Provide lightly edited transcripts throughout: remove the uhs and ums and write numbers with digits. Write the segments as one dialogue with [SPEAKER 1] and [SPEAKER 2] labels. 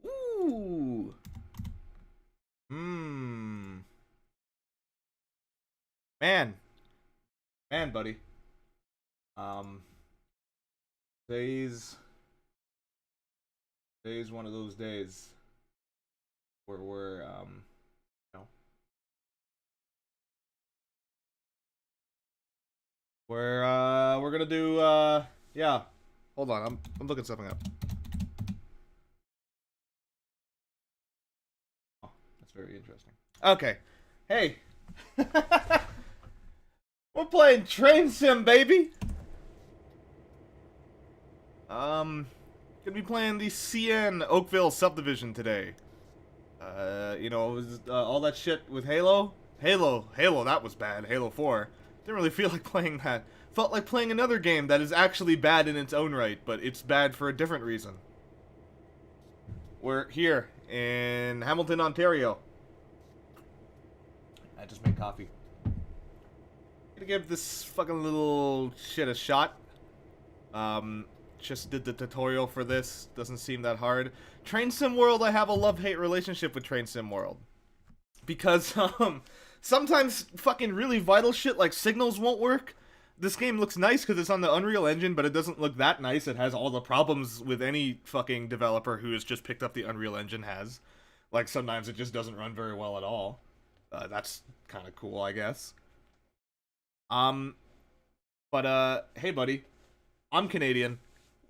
[SPEAKER 1] Ooh. Hmm. Man. Man, buddy. Um. Today's one of those days where you know, we're gonna do yeah. Hold on, I'm looking something up. Oh, that's very interesting. Okay. Hey. We're playing Train Sim, baby. Um, gonna be playing the CN Oakville subdivision today. You know, it was, all that shit with Halo, that was bad. Halo 4. Didn't really feel like playing that. Felt like playing another game that is actually bad in its own right, but it's bad for a different reason. We're here in Hamilton, Ontario. I just made coffee. Gonna give this fucking little shit a shot. Um, just did the tutorial for this. Doesn't seem that hard. Train Sim World, I have a love-hate relationship with Train Sim World. Because, sometimes fucking really vital shit like signals won't work. This game looks nice because it's on the Unreal Engine, but it doesn't look that nice. It has all the problems with any fucking developer who has just picked up the Unreal Engine has. Like, sometimes it just doesn't run very well at all. That's kind of cool, I guess. Um, but, hey, buddy. I'm Canadian.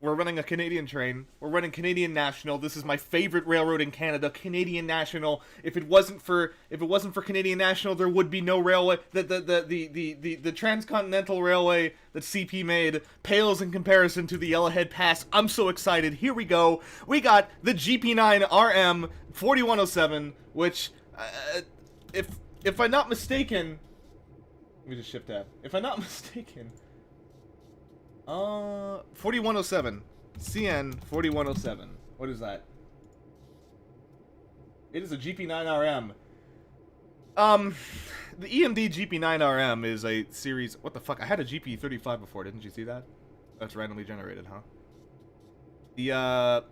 [SPEAKER 1] We're running a Canadian train. We're running Canadian National. This is my favorite railroad in Canada, Canadian National. If it wasn't for Canadian National, there would be no railway. The transcontinental railway that CP made pales in comparison to the Yellowhead Pass. I'm so excited. Here we go. We got the GP9 RM 4107, which if I'm not mistaken, let me just shift tab. If I'm not mistaken, 4107. CN 4107. What is that? It is a GP9RM. Um, the EMD GP9RM is a series. What the fuck? I had a GP35 before, didn't you see that? That's randomly generated, huh? The,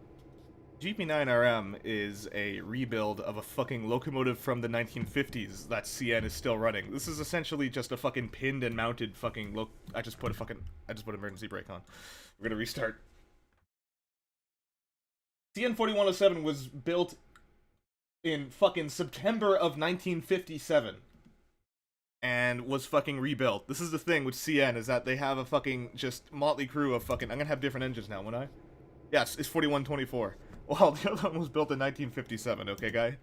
[SPEAKER 1] GP9RM is a rebuild of a fucking locomotive from the 1950s that CN is still running. This is essentially just a fucking pinned and mounted fucking I just put emergency brake on. We're gonna restart. CN 4107 was built in fucking September of 1957 and was fucking rebuilt. This is the thing with CN, is that they have a fucking just motley crew of fucking. I'm gonna have different engines now, won't I? Yes, it's 4124. Well, the other one was built in 1957, okay, guy?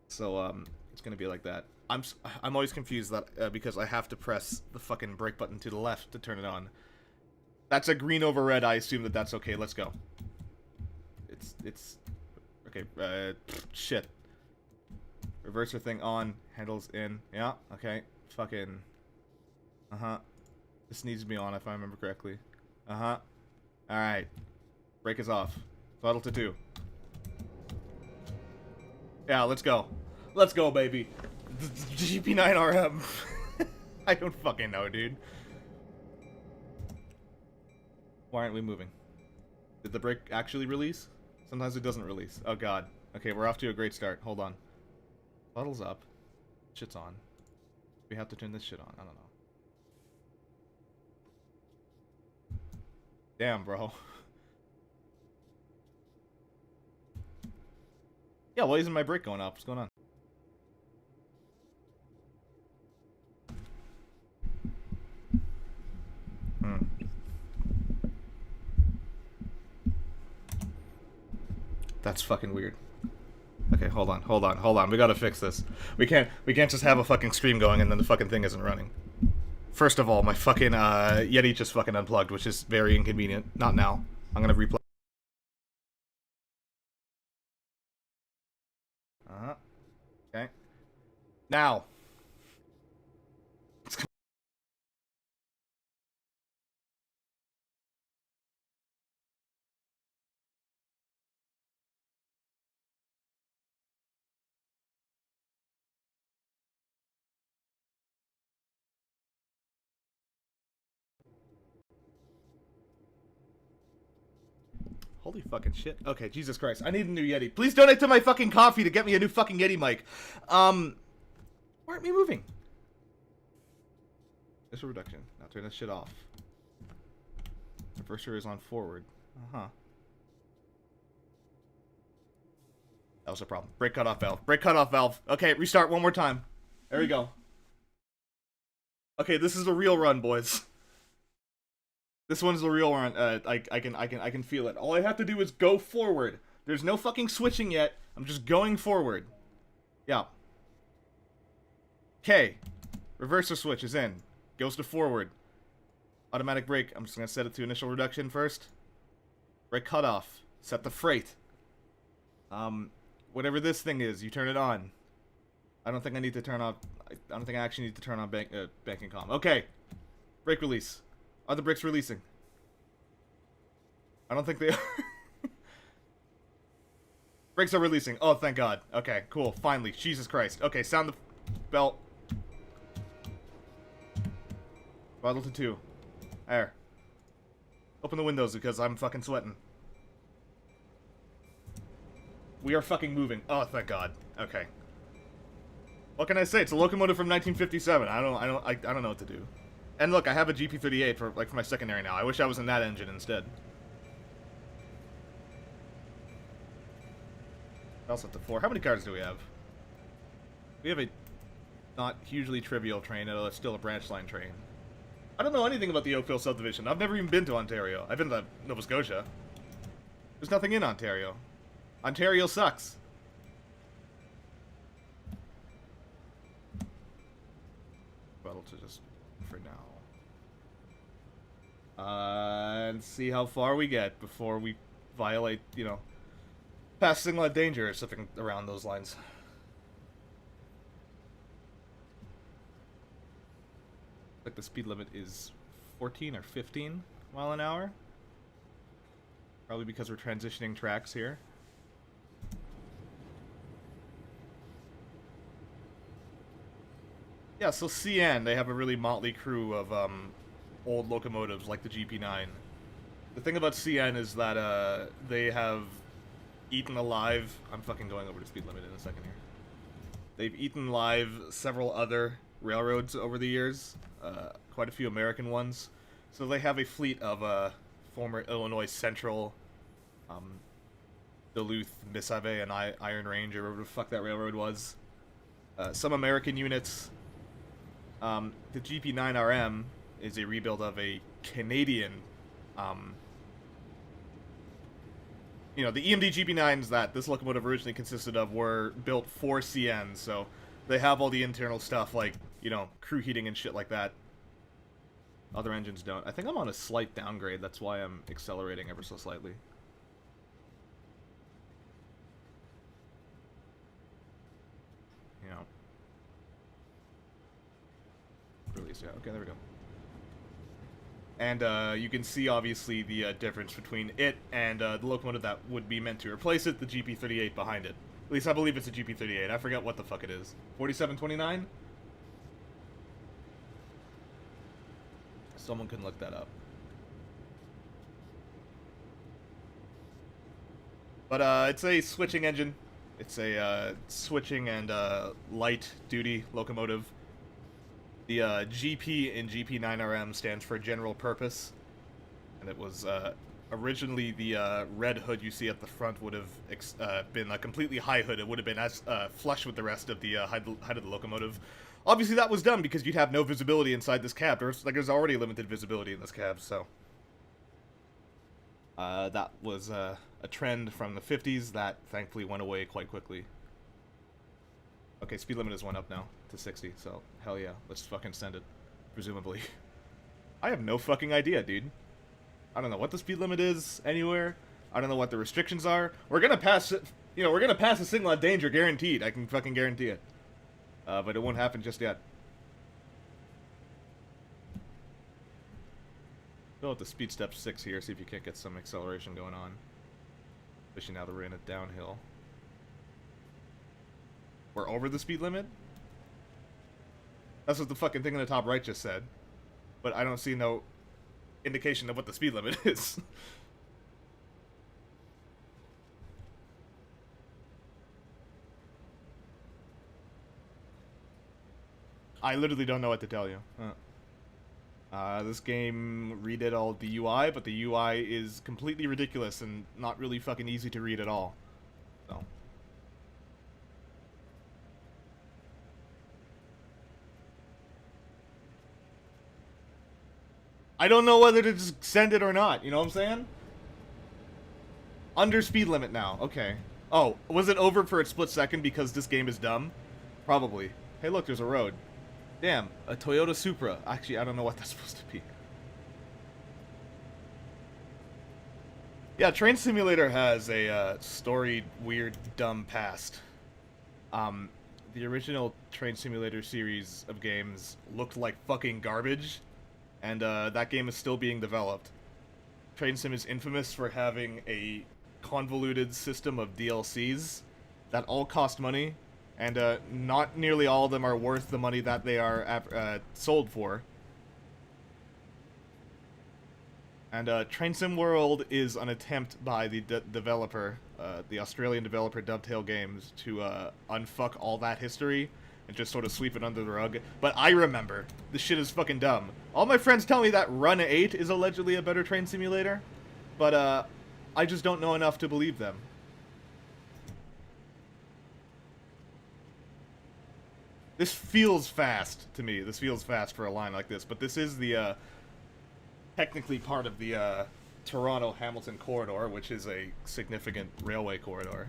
[SPEAKER 1] So, it's gonna be like that. I'm always confused that, because I have to press the fucking brake button to the left to turn it on. That's a green over red, I assume that that's okay, let's go. Okay, shit. Reverser thing on, handles in, yeah, okay, fucking, this needs to be on if I remember correctly. Alright. Brake is off. Throttle to 2. Yeah, let's go. Let's go, baby. GP9RM. I don't fucking know, dude. Why aren't we moving? Did the brake actually release? Sometimes it doesn't release. Oh god. Okay, we're off to a great start. Hold on. Throttle's up. Shit's on. We have to turn this shit on. I don't know. Damn, bro. Yeah, why isn't my brake going up? What's going on? That's fucking weird. Okay, hold on. We gotta fix this. We can't just have a fucking stream going and then the fucking thing isn't running. First of all, my fucking Yeti just fucking unplugged, which is very inconvenient. Not now. I'm gonna replug. Okay. Now. Holy fucking shit. Okay, Jesus Christ. I need a new Yeti. Please donate to my fucking coffee to get me a new fucking Yeti mic. Why aren't we moving? Initial reduction. Now turn this shit off. Reverser is on forward. Uh-huh. That was a problem. Brake cutoff valve. Brake cutoff valve. Okay, restart one more time. There we go. Okay, this is a real run, boys. This one's the real run. I can feel it. All I have to do is go forward. There's no fucking switching yet. I'm just going forward. Yeah. Okay. Reverser switch is in. Goes to forward. Automatic brake. I'm just gonna set it to initial reduction first. Brake cutoff. Set the freight. Whatever this thing is, you turn it on. I don't think I need to turn off. I don't think I actually need to turn on banking comm. Okay. Brake release. Are the brakes releasing? I don't think they are. Brakes are releasing. Oh, thank God. Okay, cool. Finally. Jesus Christ. Okay, sound the belt. Throttle to 2. There. Open the windows because I'm fucking sweating. We are fucking moving. Oh, thank God. Okay. What can I say? It's a locomotive from 1957. I don't know what to do. And look, I have a GP38 for my secondary now. I wish I was in that engine instead. Also at the 4. How many cars do we have? We have a not hugely trivial train, and still a branch line train. I don't know anything about the Oakville subdivision. I've never even been to Ontario. I've been to Nova Scotia. There's nothing in Ontario. Ontario sucks. Well, to just for now. And see how far we get before we violate, you know, pass SOUNDCLOUD danger or something around those lines. Like the speed limit is 14 or 15 mile an hour. Probably because we're transitioning tracks here. Yeah, so CN, they have a really motley crew of old locomotives like the GP9. The thing about CN is that they have eaten alive... I'm fucking going over the speed limit in a second here. They've eaten alive several other railroads over the years. Quite a few American ones. So they have a fleet of former Illinois Central, Duluth, Missabe, and Iron Range, or whatever the fuck that railroad was. Some American units. The GP9RM is a rebuild of a Canadian, you know, the EMD GP9s that this locomotive originally consisted of were built for CN, so they have all the internal stuff like, you know, crew heating and shit like that. Other engines don't. I think I'm on a slight downgrade, that's why I'm accelerating ever so slightly. You know. Release, yeah, okay, there we go. And you can see, obviously, the difference between it and the locomotive that would be meant to replace it, the GP38 behind it. At least I believe it's a GP38. I forget what the fuck it is. 4729? Someone can look that up. But it's a switching engine. It's a switching and light-duty locomotive. The GP in GP9RM stands for General Purpose, and it was originally the red hood you see at the front would have been a completely high hood. It would have been as flush with the rest of the height of the locomotive. Obviously, that was done because you'd have no visibility inside this cab. There's already limited visibility in this cab, so that was a trend from the 50s that thankfully went away quite quickly. Okay, speed limit has went up now to 60, so hell yeah, let's fucking send it, presumably. I have no fucking idea, dude. I don't know what the speed limit is anywhere. I don't know what the restrictions are. We're gonna pass it, you know, we're gonna pass a SOUNDCLOUD danger, guaranteed. I can fucking guarantee it. But it won't happen just yet. Go with the speed step 6 here, see if you can't get some acceleration going on. Especially now that we're in a downhill. We're over the speed limit? That's what the fucking thing in the top right just said. But I don't see no indication of what the speed limit is. I literally don't know what to tell you. This game redid all the UI, but the UI is completely ridiculous and not really fucking easy to read at all. So. I don't know whether to just send it or not, you know what I'm saying? Under speed limit now, okay. Oh, was it over for a split second because this game is dumb? Probably. Hey look, there's a road. Damn, a Toyota Supra. Actually, I don't know what that's supposed to be. Yeah, Train Simulator has a storied, weird, dumb past. The original Train Simulator series of games looked like fucking garbage, and that game is still being developed. Train Sim is infamous for having a convoluted system of DLCs that all cost money, and not nearly all of them are worth the money that they are sold for. And Train Sim World is an attempt by the developer, the Australian developer Dovetail Games, to unfuck all that history and just sort of sweep it under the rug. But I remember. This shit is fucking dumb. All my friends tell me that Run 8 is allegedly a better train simulator, but I just don't know enough to believe them. This feels fast to me. This feels fast for a line like this, but this is the technically part of the Toronto-Hamilton corridor, which is a significant railway corridor.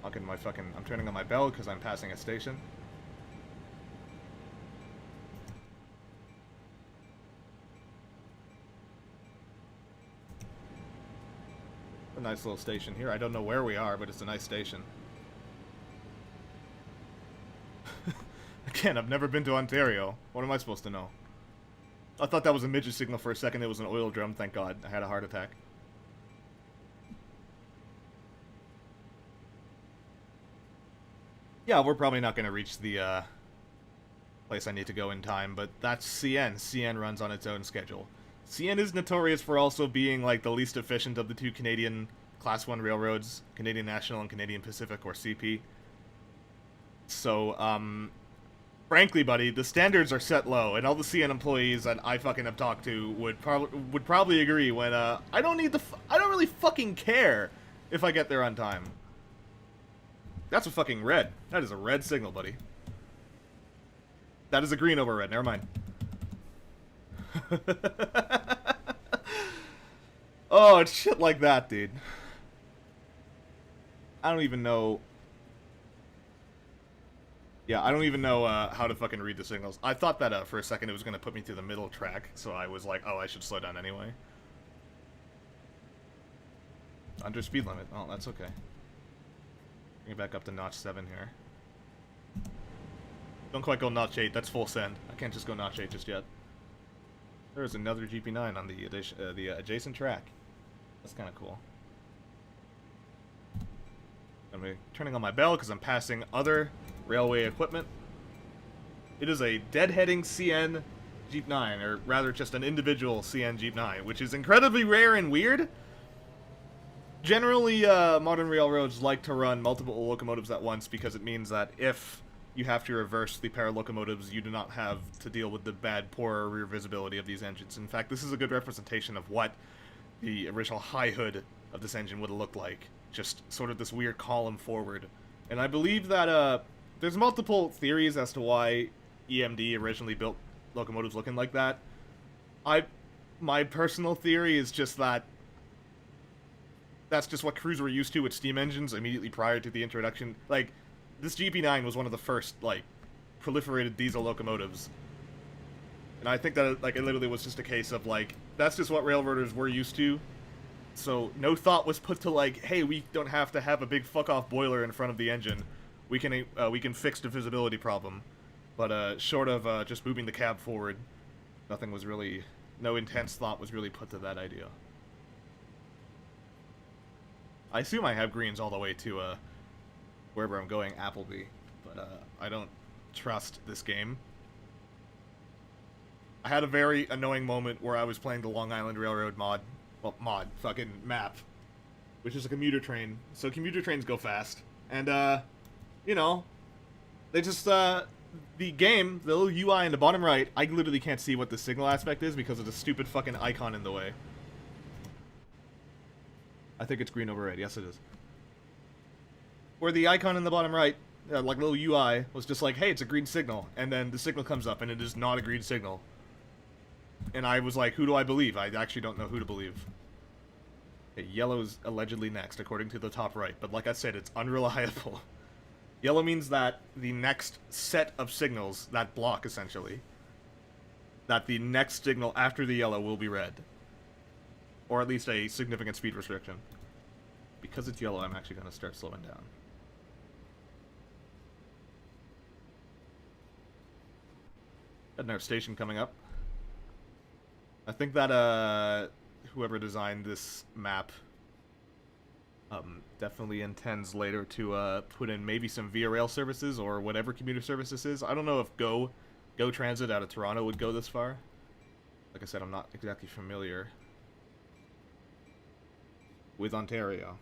[SPEAKER 1] I'm turning on my bell because I'm passing a station. A nice little station here. I don't know where we are, but it's a nice station. Again, I've never been to Ontario. What am I supposed to know? I thought that was a midget signal for a second. It was an oil drum. Thank God. I had a heart attack. Yeah, we're probably not going to reach the place I need to go in time, but that's CN. CN runs on its own schedule. CN is notorious for also being like the least efficient of the two Canadian Class 1 railroads, Canadian National and Canadian Pacific, or CP. So, frankly, buddy, the standards are set low, and all the CN employees that I fucking have talked to would probably agree when I don't really fucking care if I get there on time. That's a fucking red. That is a red signal, buddy. That is a green over red. Never mind. Oh, it's shit like that, dude. I don't even know. Yeah, I don't even know how to fucking read the signals. I thought that for a second it was going to put me through the middle track, so I was like, oh, I should slow down anyway. Under speed limit. Oh, that's okay. Bring it back up to notch 7 here. Don't quite go notch 8, that's full send. I can't just go notch 8 just yet. There's another GP9 on the adjacent track. That's kind of cool. I'm turning on my bell because I'm passing other railway equipment. It is a deadheading CN Jeep 9, or rather just an individual CN Jeep 9, which is incredibly rare and weird. Generally, modern railroads like to run multiple locomotives at once because it means that if you have to reverse the pair of locomotives, you do not have to deal with the bad, poor rear visibility of these engines. In fact, this is a good representation of what the original high hood of this engine would have looked like. Just sort of this weird column forward. And I believe that, there's multiple theories as to why EMD originally built locomotives looking like that. My personal theory is just that that's just what crews were used to with steam engines immediately prior to the introduction. Like, this GP9 was one of the first, like, proliferated diesel locomotives. And I think that, like, it literally was just a case of, like, that's just what railroaders were used to. So no thought was put to, like, hey, we don't have to have a big fuck-off boiler in front of the engine. We can fix the visibility problem. But, short of, just moving the cab forward, nothing was really, no intense thought was really put to that idea. I assume I have greens all the way to, wherever I'm going, Appleby. But, I don't trust this game. I had a very annoying moment where I was playing the Long Island Railroad mod. Well, fucking map. Which is a commuter train. So commuter trains go fast. And, you know, they just, the game, the little UI in the bottom right, I literally can't see what the signal aspect is because of the stupid fucking icon in the way. I think it's green over red. Yes, it is. Where the icon in the bottom right, like little UI, was just like, hey, it's a green signal. And then the signal comes up and it is not a green signal. And I was like, who do I believe? I actually don't know who to believe. Okay, yellow's allegedly next, according to the top right. But like I said, it's unreliable. Yellow means that the next set of signals, that block essentially, that the next signal after the yellow will be red. Or at least a significant speed restriction. Because it's yellow, I'm actually going to start slowing down. Got another station coming up. I think that, whoever designed this map definitely intends later to put in maybe some Via Rail services or whatever commuter service this is. I don't know if Go Transit out of Toronto would go this far. Like I said, I'm not exactly familiar with Ontario.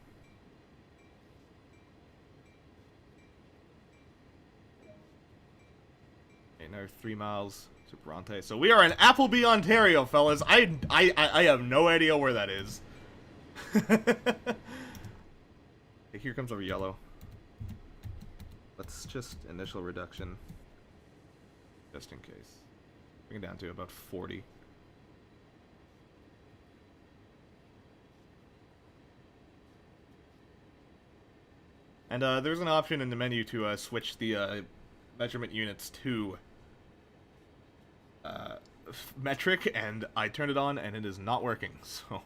[SPEAKER 1] Okay, another 3 miles to Bronte. So we are in Appleby, Ontario, fellas. I have no idea where that is. Okay, here comes our yellow. Let's just initial reduction, just in case. Bring it down to about 40. And there's an option in the menu to switch the measurement units to metric, and I turned it on and it is not working. So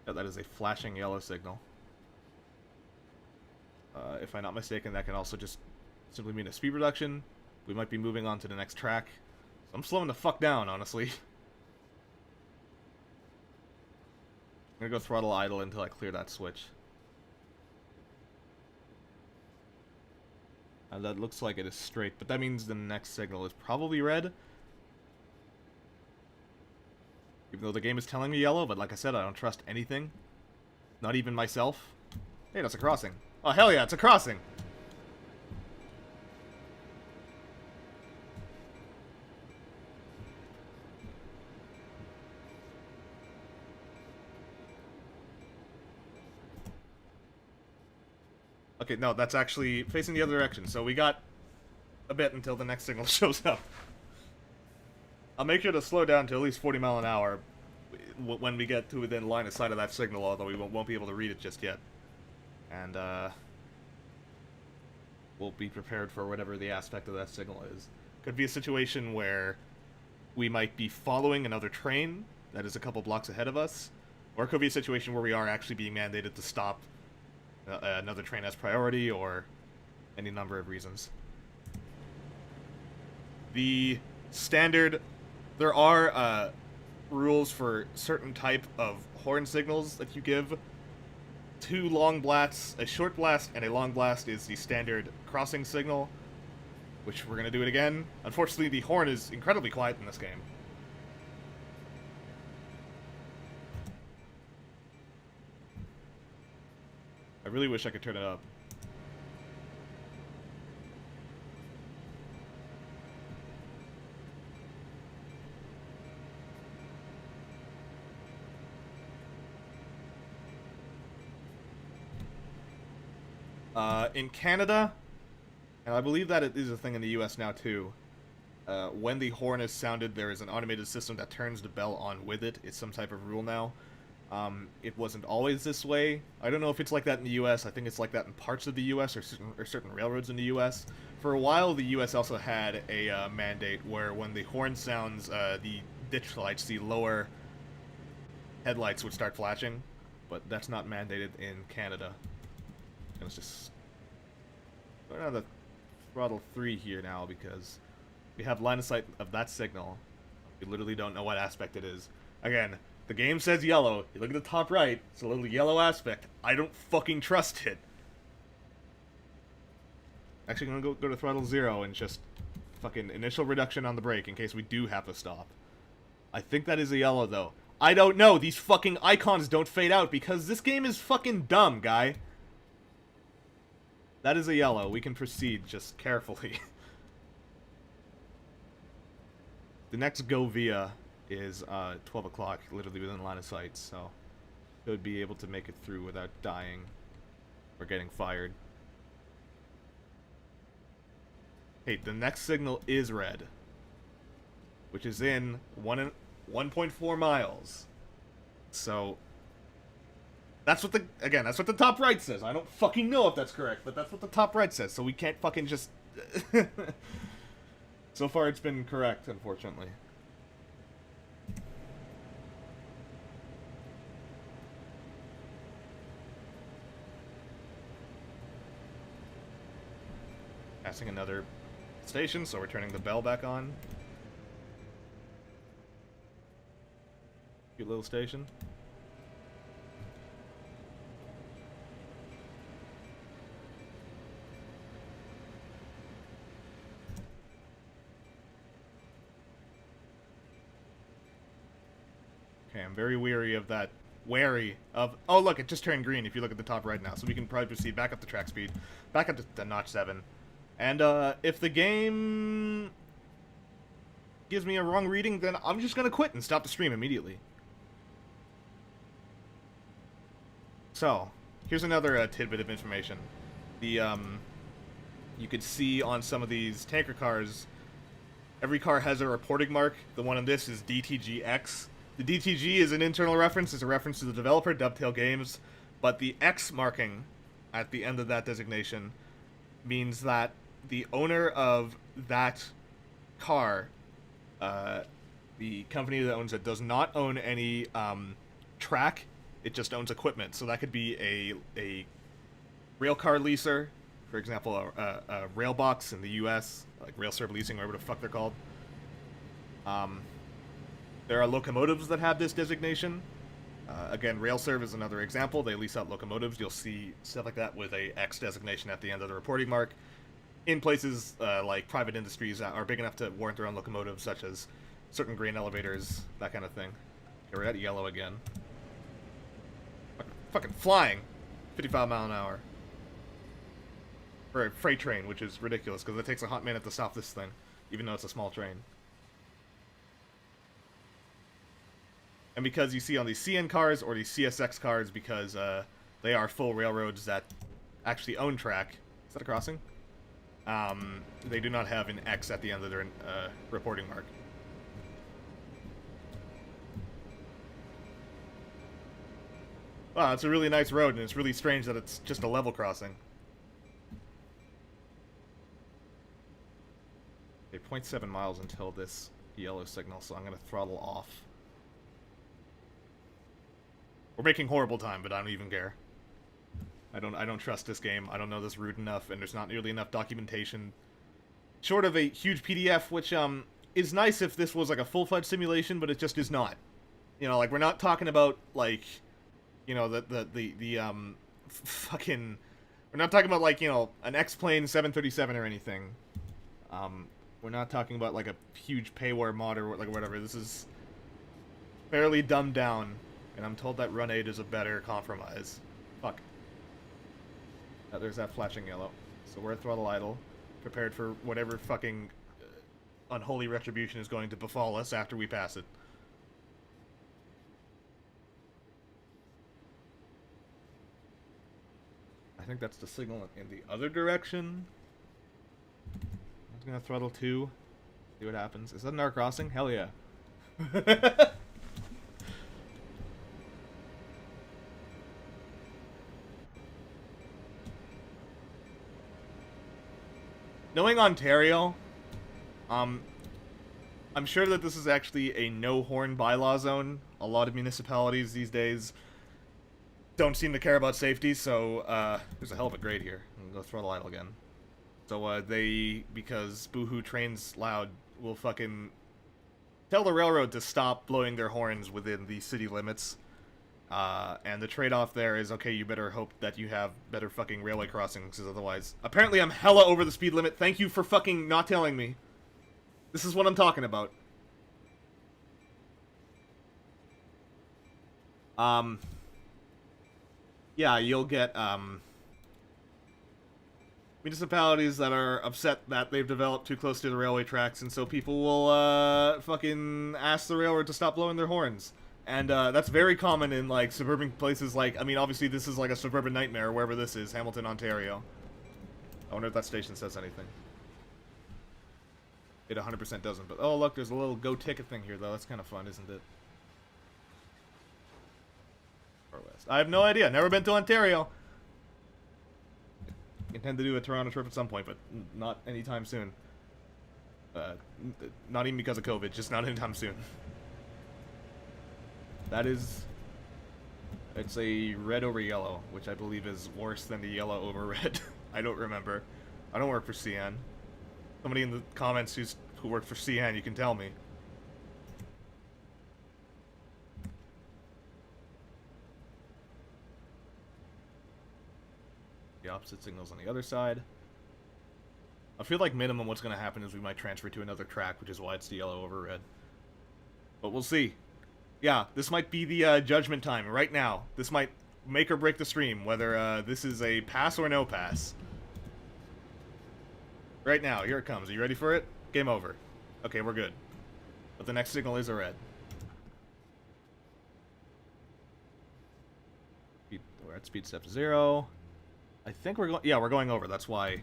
[SPEAKER 1] that is a flashing yellow signal. If I'm not mistaken, that can also just simply mean a speed reduction. We might be moving on to the next track. So I'm slowing the fuck down, honestly. I'm gonna go throttle idle until I clear that switch. And that looks like it is straight, but that means the next signal is probably red. Even though the game is telling me yellow, but like I said, I don't trust anything. Not even myself. Hey, that's a crossing. Oh, hell yeah, it's a crossing! Okay, no, that's actually facing the other direction, so we got a bit until the next signal shows up. I'll make sure to slow down to at least 40 miles an hour when we get to within line of sight of that signal, although we won't be able to read it just yet. And, we'll be prepared for whatever the aspect of that signal is. Could be a situation where we might be following another train that is a couple blocks ahead of us, or it could be a situation where we are actually being mandated to stop another train as priority, or any number of reasons. The standard... There are rules for certain type of horn signals that you give. 2 long blasts, a short blast, and a long blast is the standard crossing signal, which we're going to do it again. Unfortunately, the horn is incredibly quiet in this game. I really wish I could turn it up. In Canada, and I believe that it is a thing in the US now too, when the horn is sounded, there is an automated system that turns the bell on with it. It's some type of rule now. It wasn't always this way. I don't know if it's like that in the US. I think it's like that in parts of the US or certain railroads in the US. For a while, the US also had a mandate where when the horn sounds, the ditch lights, the lower headlights would start flashing, but that's not mandated in Canada. And it's just... We're on the throttle 3 here now because we have line of sight of that signal. We literally don't know what aspect it is. Again, the game says yellow. You look at the top right, it's a little yellow aspect. I don't fucking trust it. Actually, I'm gonna go to throttle 0 and just fucking initial reduction on the brake in case we do have to stop. I think that is a yellow, though. I don't know. These fucking icons don't fade out because this game is fucking dumb, guy. That is a yellow. We can proceed, just carefully. The next go via is 12 o'clock, literally within line of sight, so should be able to make it through without dying or getting fired. Hey, the next signal is red, which is in 1.4 miles. So that's what that's what the top right says. I don't fucking know if that's correct, but that's what the top right says. So we can't fucking just. So far, it's been correct, unfortunately. Passing another station, so we're turning the bell back on. Cute little station. Okay, I'm very wary of that. Oh, look, it just turned green if you look at the top right now. So we can probably proceed back up to track speed. Back up to notch 7. And, if the game gives me a wrong reading, then I'm just gonna quit and stop the stream immediately. So, here's another tidbit of information. You could see on some of these tanker cars, every car has a reporting mark. The one on this is DTGX. The DTG is an internal reference, it's a reference to the developer, Dovetail Games, but the X marking at the end of that designation means that the owner of that car, the company that owns it, does not own any track, it just owns equipment. So that could be a rail car leaser, for example, a rail box in the US, like Railserv Leasing, whatever the fuck they're called. There are locomotives that have this designation. Again, Railserv is another example. They lease out locomotives. You'll see stuff like that with a X designation at the end of the reporting mark. In places like private industries that are big enough to warrant their own locomotives, such as certain grain elevators, that kind of thing. Okay, we're at yellow again. Fucking flying! 55 mile an hour. For a freight train, which is ridiculous, because it takes a hot minute to stop this thing, even though it's a small train. And because you see on these CN cars or these CSX cars, because they are full railroads that actually own track. Is that a crossing? They do not have an X at the end of their reporting mark. Wow, it's a really nice road, and it's really strange that it's just a level crossing. Okay, 0.7 miles until this yellow signal, so I'm going to throttle off. We're making horrible time, but I don't even care. I don't trust this game. I don't know this route enough, and there's not nearly enough documentation. Short of a huge PDF, which is nice if this was like a full-fledged simulation, but it just is not. You know, like we're not talking about like, you know, fucking. We're not talking about like, you know, an X-Plane 737 or anything. We're not talking about like a huge payware mod or like whatever. This is fairly dumbed down. And I'm told that Run 8 is a better compromise. Fuck. There's that flashing yellow. So we're at throttle idle. Prepared for whatever fucking unholy retribution is going to befall us after we pass it. I think that's the signal in the other direction. I'm gonna throttle 2. See what happens. Is that an R crossing? Hell yeah. Knowing Ontario, I'm sure that this is actually a no-horn bylaw zone. A lot of municipalities these days don't seem to care about safety, so, there's a hell of a grade here. I'm gonna go throttle idle again. So, because Boohoo trains loud, will fucking tell the railroad to stop blowing their horns within the city limits. And the trade-off there is, okay, you better hope that you have better fucking railway crossings, because otherwise... Apparently I'm hella over the speed limit. Thank you for fucking not telling me. This is what I'm talking about. Yeah, you'll get, municipalities that are upset that they've developed too close to the railway tracks, and so people will fucking ask the railroad to stop blowing their horns. And that's very common in like suburban places. Like, I mean, obviously this is like a suburban nightmare wherever this is, Hamilton, Ontario. I wonder if that station says anything. It 100% doesn't. But oh look, there's a little go ticket thing here though. That's kind of fun, isn't it? Or west. I have no idea. Never been to Ontario. Intend to do a Toronto trip at some point, but not anytime soon. Not even because of COVID, just not anytime soon. That is... It's a red over yellow, which I believe is worse than the yellow over red. I don't remember. I don't work for CN. Somebody in the comments who worked for CN, you can tell me. The opposite signals on the other side. I feel like minimum what's going to happen is we might transfer to another track, which is why it's the yellow over red. But we'll see. Yeah, this might be the judgment time right now. This might make or break the stream, whether this is a pass or no pass. Right now, here it comes. Are you ready for it? Game over. Okay, we're good. But the next signal is a red. We're at speed step 0. I think we're going... Yeah, we're going over. That's why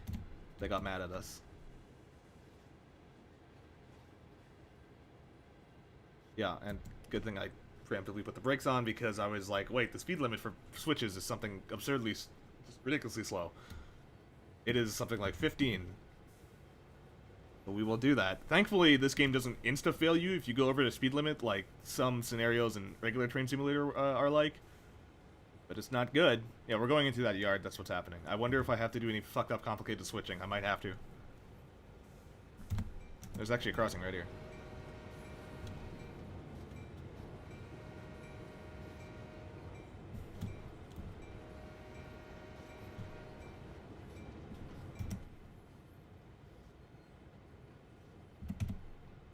[SPEAKER 1] they got mad at us. Yeah, and good thing I preemptively put the brakes on, because I was like, wait, the speed limit for switches is something absurdly, ridiculously slow. It is something like 15. But we will do that. Thankfully, this game doesn't insta-fail you if you go over the speed limit, like some scenarios in regular Train Simulator are like. But it's not good. Yeah, we're going into that yard, that's what's happening. I wonder if I have to do any fucked up complicated switching. I might have to. There's actually a crossing right here.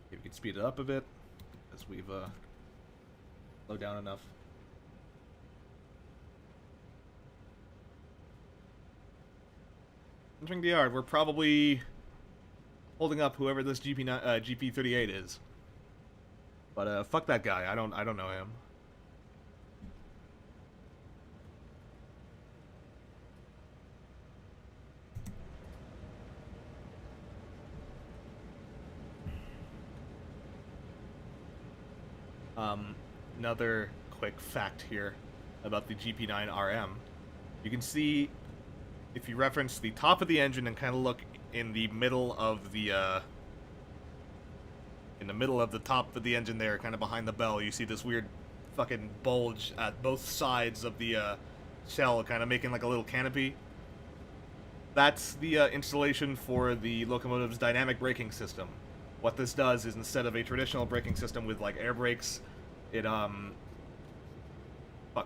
[SPEAKER 1] Maybe we can speed it up a bit, as we've slowed down enough. Entering the yard, we're probably holding up whoever this GP38 is. But fuck that guy. I don't know him. Another quick fact here about the GP9RM. You can see, if you reference the top of the engine and kind of look in the middle of the top of the engine there, kind of behind the bell, you see this weird fucking bulge at both sides of the shell, kind of making like a little canopy. That's the installation for the locomotive's dynamic braking system. What this does is, instead of a traditional braking system with like air brakes, it fuck,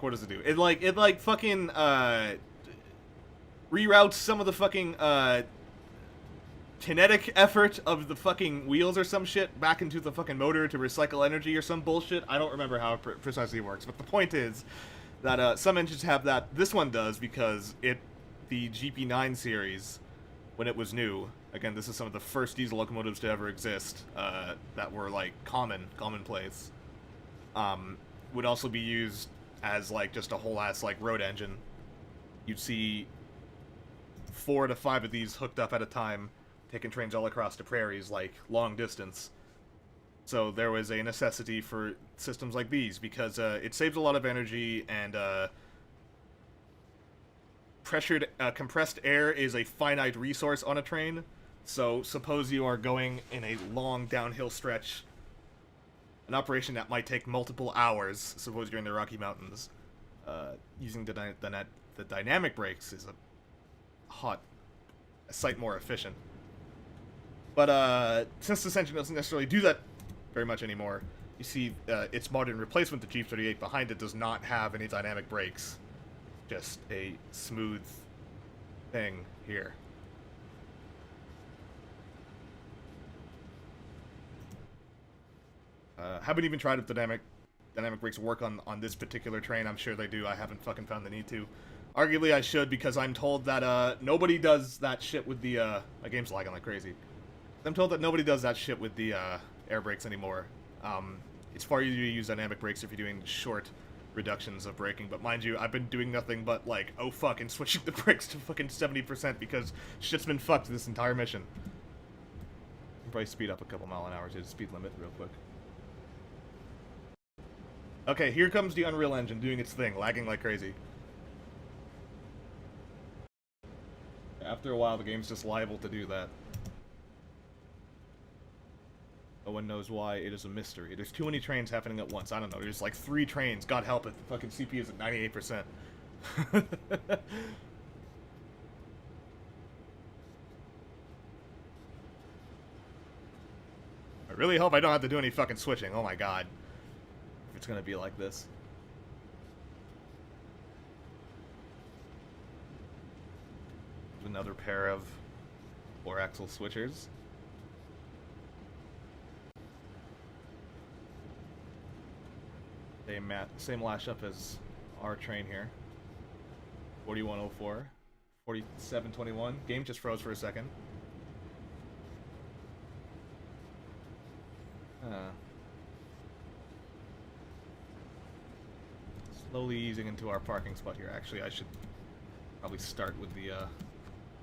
[SPEAKER 1] what does it do? It like fucking reroutes some of the fucking kinetic effort of the fucking wheels or some shit back into the fucking motor to recycle energy or some bullshit. I don't remember how it precisely works, but the point is that some engines have that. This one does, because the GP9 series, when it was new, again, this is some of the first diesel locomotives to ever exist, that were like commonplace, would also be used as like just a whole ass like road engine. You'd see 4 to 5 of these hooked up at a time, taking trains all across the prairies, like long distance. So there was a necessity for systems like these, because it saves a lot of energy, and compressed air is a finite resource on a train. So suppose you are going in a long downhill stretch, an operation that might take multiple hours, suppose you're in the Rocky Mountains, using the dynamic brakes is a sight more efficient. But since this engine doesn't necessarily do that very much anymore, you see its modern replacement, the G38 behind it, does not have any dynamic brakes. Just a smooth thing here. Haven't even tried if dynamic brakes work on this particular train. I'm sure they do. I haven't fucking found the need to. Arguably I should, because I'm told that nobody does that shit with the my game's lagging like crazy. I'm told that nobody does that shit with the air brakes anymore. It's far easier to use dynamic brakes if you're doing short reductions of braking, but mind you, I've been doing nothing but like, oh fuck, and switching the brakes to fucking 70% because shit's been fucked this entire mission. I'll probably speed up a couple mile an hour to the speed limit real quick. Okay, here comes the Unreal Engine doing its thing, lagging like crazy. After a while, the game's just liable to do that. No one knows why. It is a mystery. There's too many trains happening at once. I don't know. There's like 3 trains. God help it. The fucking CPU is at 98%. I really hope I don't have to do any fucking switching. Oh my god. If it's gonna be like this. Another pair of 4-axle switchers. Same lash up as our train here. 4104, 4721. Game just froze for a second. Slowly easing into our parking spot here. Actually, I should probably start with the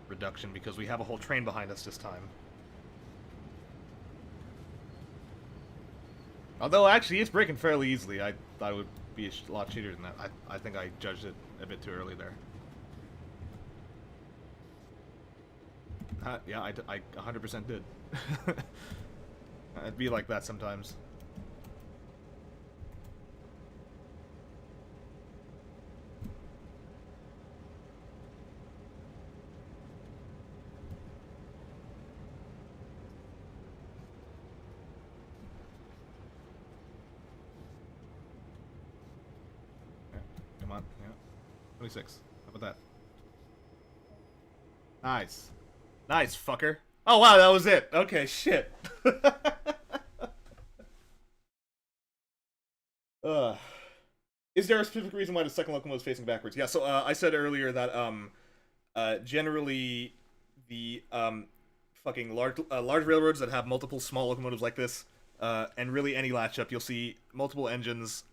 [SPEAKER 1] reduction because we have a whole train behind us this time. Although, actually, it's braking fairly easily. I thought it would be a lot cheater than that. I think I judged it a bit too early there. Yeah, I 100% did. It'd be like that sometimes. Come on, yeah. 26. How about that? Nice. Nice, fucker. Oh, wow, that was it. Okay, shit. Is there a specific reason why the second locomotive is facing backwards? Yeah, so I said earlier that generally the fucking large railroads that have multiple small locomotives like this, and really any latch up, you'll see multiple engines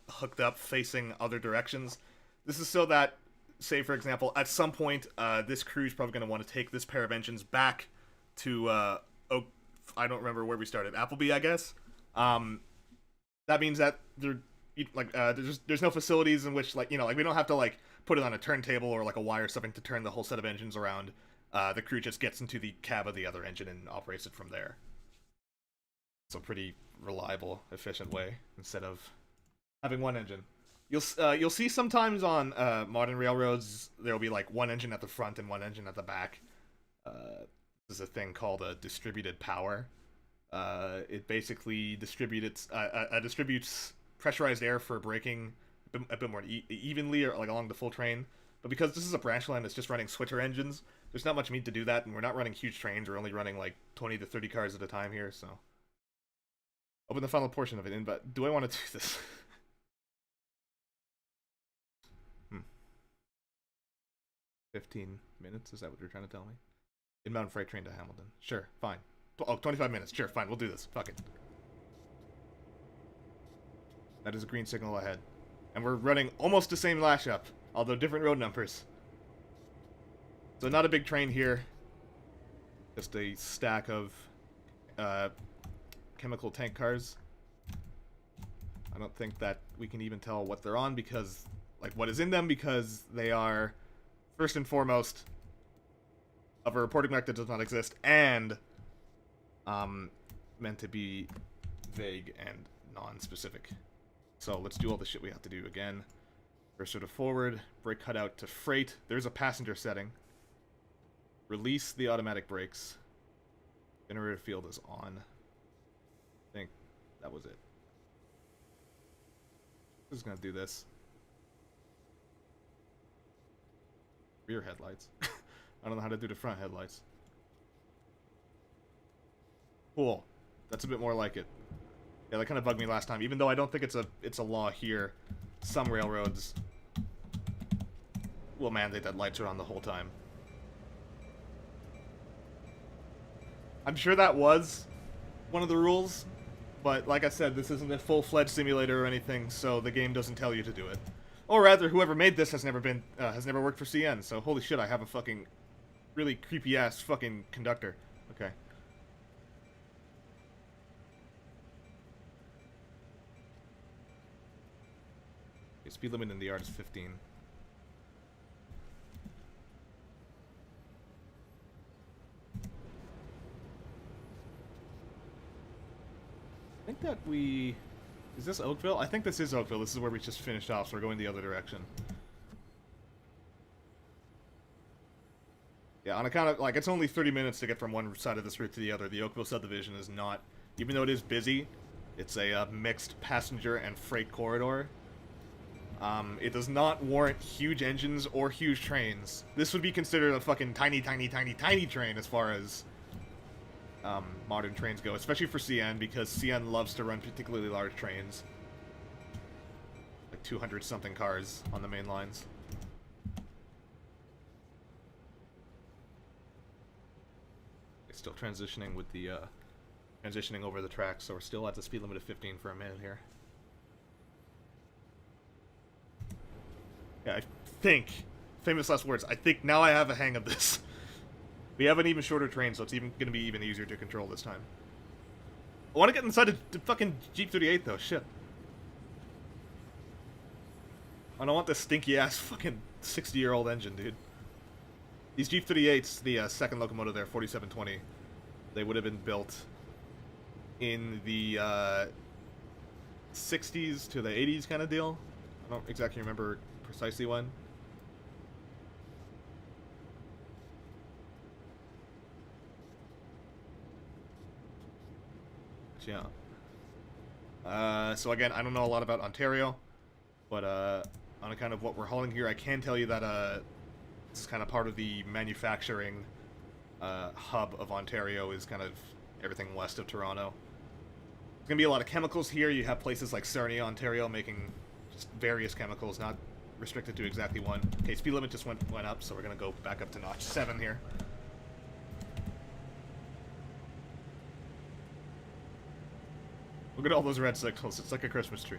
[SPEAKER 1] hooked up facing other directions. This is so that, say for example, at some point this crew is probably going to want to take this pair of engines back to I don't remember where we started, Appleby, I guess. That means that there's no facilities in which, like, you know, like we don't have to like put it on a turntable or like a wire or something to turn the whole set of engines around. The crew just gets into the cab of the other engine and operates it from there. It's a pretty reliable, efficient way instead of having one engine. You'll see sometimes on modern railroads there'll be like one engine at the front and one engine at the back. This is a thing called a distributed power. It basically distributes pressurized air for braking a bit more evenly or like along the full train. But because this is a branch line that's just running switcher engines, there's not much need to do that, and we're not running huge trains. We're only running like 20 to 30 cars at a time here, so. Open the final portion of it in, but do I want to do this? 15 minutes? Is that what you're trying to tell me? Inbound freight train to Hamilton. Sure, fine. Oh, 25 minutes. Sure, fine. We'll do this. Fuck it. That is a green signal ahead. And we're running almost the same lash up, although different road numbers. So not a big train here. Just a stack of chemical tank cars. I don't think that we can even tell what they're on because, like, what is in them, because they are, first and foremost, of a reporting mark that does not exist, and meant to be vague and non-specific. So let's do all the shit we have to do again. Cursor to forward, brake cutout to freight. There's a passenger setting. Release the automatic brakes. Generator field is on. I think that was it. I'm just gonna do this. Rear headlights. I don't know how to do the front headlights. Cool. That's a bit more like it. Yeah, that kind of bugged me last time. Even though I don't think it's a law here, some railroads will mandate that lights are on the whole time. I'm sure that was one of the rules, but like I said, this isn't a full-fledged simulator or anything, so the game doesn't tell you to do it. Or rather, whoever made this has never worked for CN, so holy shit, I have a fucking really creepy-ass fucking conductor. Okay. Okay, speed limit in the yard is 15. I think that we... Is this Oakville? I think this is Oakville. This is where we just finished off, so we're going the other direction. Yeah, on account of, like, it's only 30 minutes to get from one side of this route to the other. The Oakville subdivision is not, even though it is busy, it's a mixed passenger and freight corridor. It does not warrant huge engines or huge trains. This would be considered a fucking tiny train as far as modern trains go, especially for CN, because CN loves to run particularly large trains. Like 200-something cars on the main lines. It's still transitioning with the, transitioning over the tracks, so we're still at the speed limit of 15 for a minute here. Yeah, I think, famous last words, I think now I have a hang of this. We have an even shorter train, so it's even going to be even easier to control this time. I want to get inside the fucking Jeep 38, though. Shit. I don't want this stinky-ass fucking 60-year-old engine, dude. These Jeep 38s, the second locomotive there, 4720, they would have been built in the 60s to the 80s kind of deal. I don't exactly remember precisely when. Yeah. So again, I don't know a lot about Ontario, but on account of what we're hauling here, I can tell you that this is kind of part of the manufacturing hub of Ontario, is kind of everything west of Toronto. There's gonna be a lot of chemicals here. You have places like Sarnia, Ontario, making just various chemicals, not restricted to exactly one. Okay, speed limit just went up, so we're gonna go back up to notch 7 here. Look at all those red signals. It's like a Christmas tree.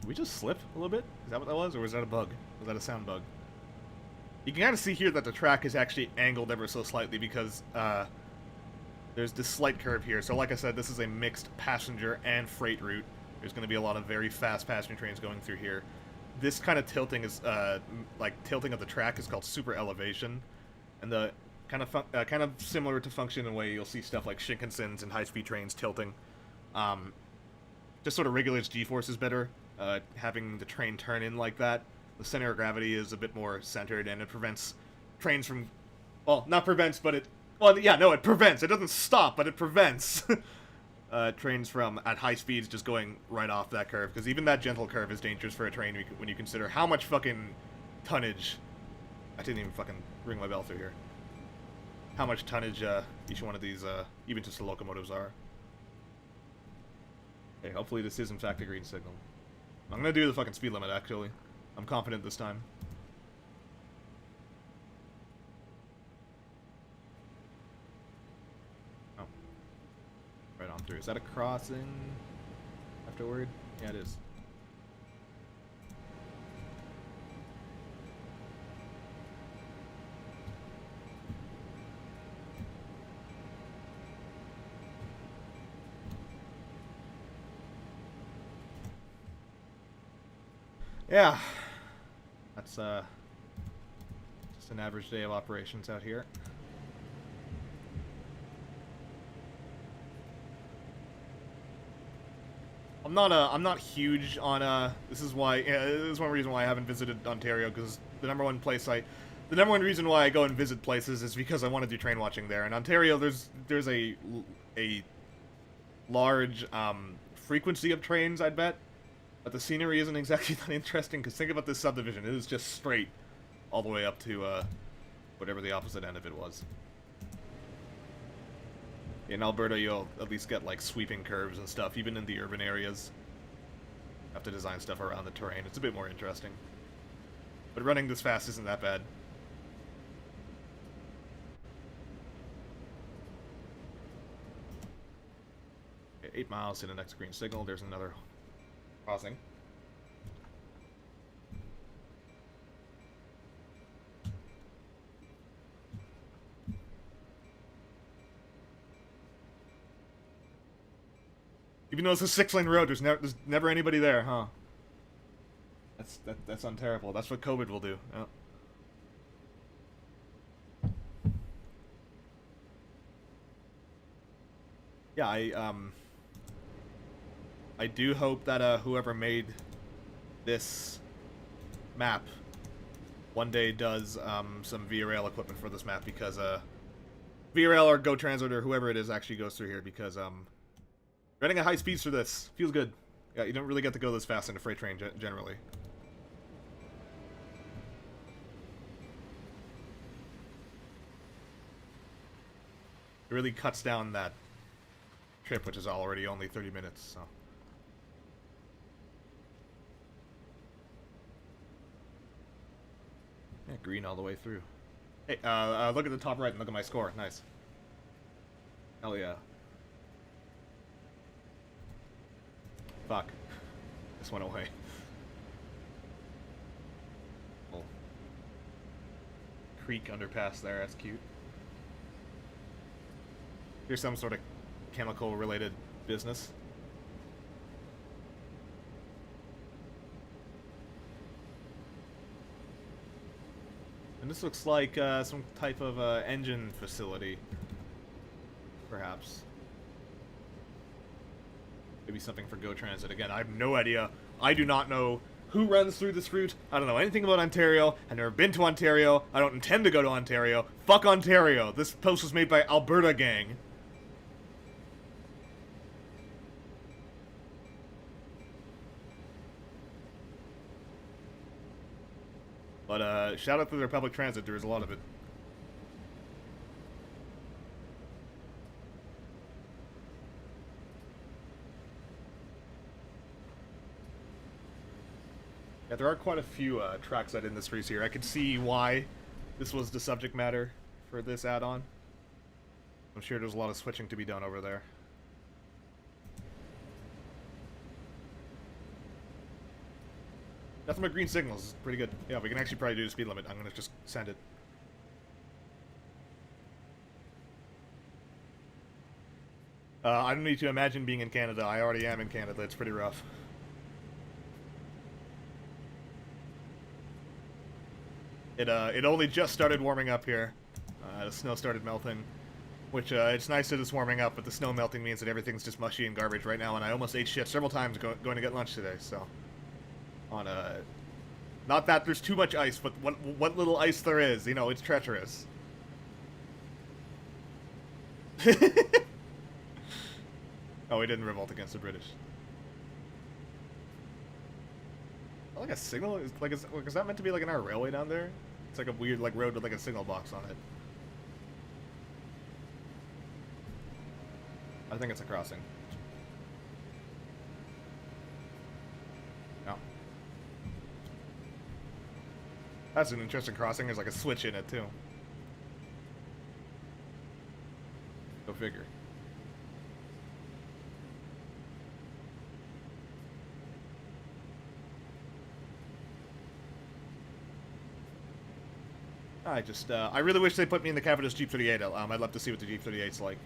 [SPEAKER 1] Did we just slip a little bit? Is that what that was? Or was that a bug? Was that a sound bug? You can kind of see here that the track is actually angled ever so slightly because there's this slight curve here. So like I said, this is a mixed passenger and freight route. There's going to be a lot of very fast passenger trains going through here. This kind of tilting is, like, tilting of the track is called super elevation, and the kind of similar to function in a way you'll see stuff like Shinkansens and high-speed trains tilting. Just sort of regulates G-forces better, having the train turn in like that. The center of gravity is a bit more centered, and it prevents trains from, well, not prevents, but it, well, yeah, no, it prevents. It doesn't stop, but it prevents trains from, at high speeds, just going right off that curve, because even that gentle curve is dangerous for a train when you consider how much fucking tonnage, I didn't even fucking ring my bell through here, how much tonnage each one of these, even just the locomotives are. Okay, hopefully this is in fact a green signal. I'm gonna do the fucking speed limit, actually. I'm confident this time. Right on through. Is that a crossing afterward? Yeah, it is. Yeah. That's just an average day of operations out here. I'm not huge on this is why this is one reason why I haven't visited Ontario, because the number one reason why I go and visit places is because I want to do train watching there. In Ontario, there's a large frequency of trains, I'd bet, but the scenery isn't exactly that interesting, because think about this subdivision. It is just straight all the way up to whatever the opposite end of it was. In Alberta, you'll at least get, like, sweeping curves and stuff, even in the urban areas. You have to design stuff around the terrain. It's a bit more interesting. But running this fast isn't that bad. Okay, 8 miles to the next green signal. There's another crossing. Even though it's a 6-lane road, there's never anybody there, huh? That's unterrible. That's what COVID will do. Yeah, I do hope that whoever made this map one day does some Via Rail equipment for this map, because Via Rail or Go Transit or whoever it is actually goes through here, because running at high speeds for this feels good. Yeah, you don't really get to go this fast in a freight train generally. It really cuts down that trip, which is already only 30 minutes, so. Yeah, green all the way through. Hey, look at the top right and look at my score. Nice. Hell yeah. Fuck. This went away. Oh. Creek underpass there, that's cute. Here's some sort of chemical related business. And this looks like some type of engine facility, perhaps. Maybe something for Go Transit. Again, I have no idea. I do not know who runs through this route. I don't know anything about Ontario. I've never been to Ontario. I don't intend to go to Ontario. Fuck Ontario. This post was made by Alberta Gang. But shout out to their public transit. There is a lot of it. Yeah, there are quite a few trackside industries here. I can see why this was the subject matter for this add-on. I'm sure there's a lot of switching to be done over there. Nothing but green signals is pretty good. Yeah, we can actually probably do the speed limit. I'm gonna just send it. I don't need to imagine being in Canada. I already am in Canada. It's pretty rough. It only just started warming up here. The snow started melting. Which, it's nice that it's warming up, but the snow melting means that everything's just mushy and garbage right now, and I almost ate shit several times going to get lunch today, so... Not that there's too much ice, but what little ice there is, you know, it's treacherous. Oh, we didn't revolt against the British. Oh, like a signal? Is that meant to be like an railway down there? It's like a weird like road with like a signal box on it. I think it's a crossing. No. That's an interesting crossing. There's like a switch in it too. Go figure. I really wish they put me in the cab of this Jeep 38. I'd love to see what the Jeep 38's like.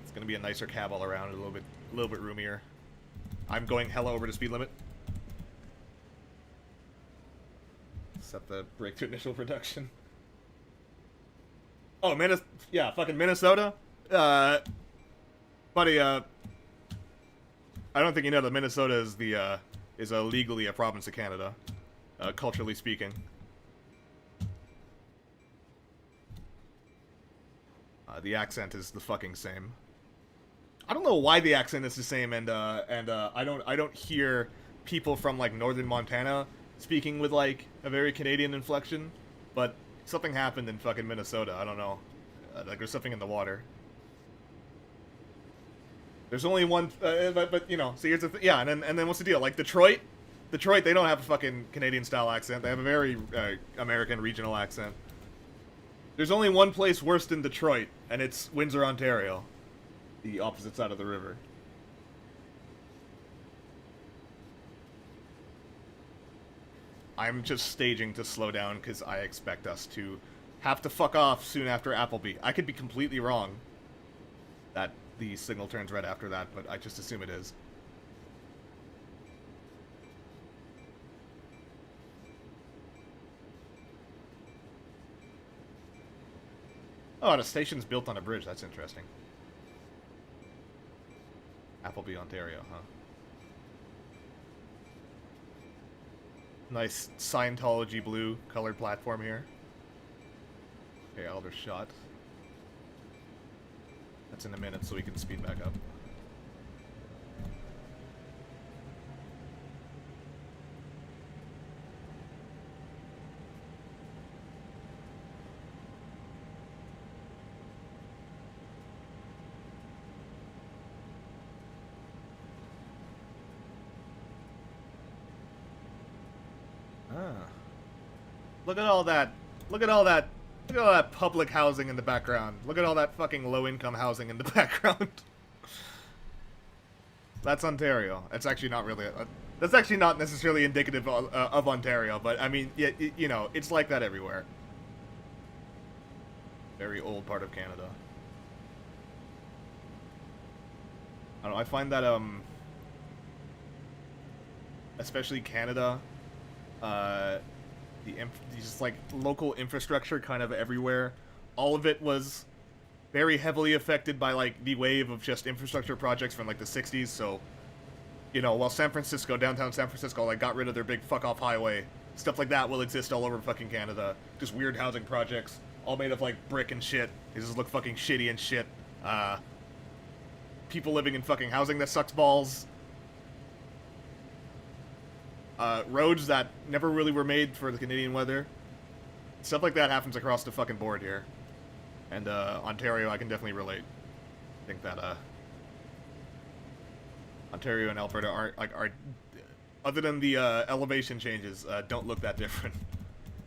[SPEAKER 1] It's gonna be a nicer cab all around, a little bit roomier. I'm going hella over the speed limit. Set the brake to initial production. Oh, yeah, fucking Minnesota? Buddy, I don't think you know that Minnesota is legally a province of Canada, culturally speaking. The accent is the fucking same. I don't know why the accent is the same, and I don't hear people from like northern Montana speaking with like a very Canadian inflection, but something happened in fucking Minnesota. I don't know. Like there's something in the water. There's only one, but you know, so here's the yeah, and then what's the deal? Like Detroit, they don't have a fucking Canadian style accent. They have a very American regional accent. There's only one place worse than Detroit, and it's Windsor, Ontario, the opposite side of the river. I'm just staging to slow down because I expect us to have to fuck off soon after Appleby. I could be completely wrong that the signal turns red after that, but I just assume it is. Oh, the station's built on a bridge. That's interesting. Appleby, Ontario, huh? Nice Scientology blue colored platform here. Okay, Elder shot. That's in a minute, so we can speed back up. Look at all that. Look at all that. Look at all that public housing in the background. Look at all that fucking low-income housing in the background. That's Ontario. That's actually not really. That's actually not necessarily indicative of Ontario, but I mean, yeah, you know, it's like that everywhere. Very old part of Canada. I don't know. I find that especially Canada, just like local infrastructure kind of everywhere. All of it was very heavily affected by like the wave of just infrastructure projects from like the 60s. So, you know, while downtown San Francisco, like got rid of their big fuck off highway, stuff like that will exist all over fucking Canada. Just weird housing projects, all made of like brick and shit. They just look fucking shitty and shit. People living in fucking housing that sucks balls. Roads that never really were made for the Canadian weather. Stuff like that happens across the fucking board here. And, Ontario, I can definitely relate. I think that, Ontario and Alberta are other than the, elevation changes, don't look that different.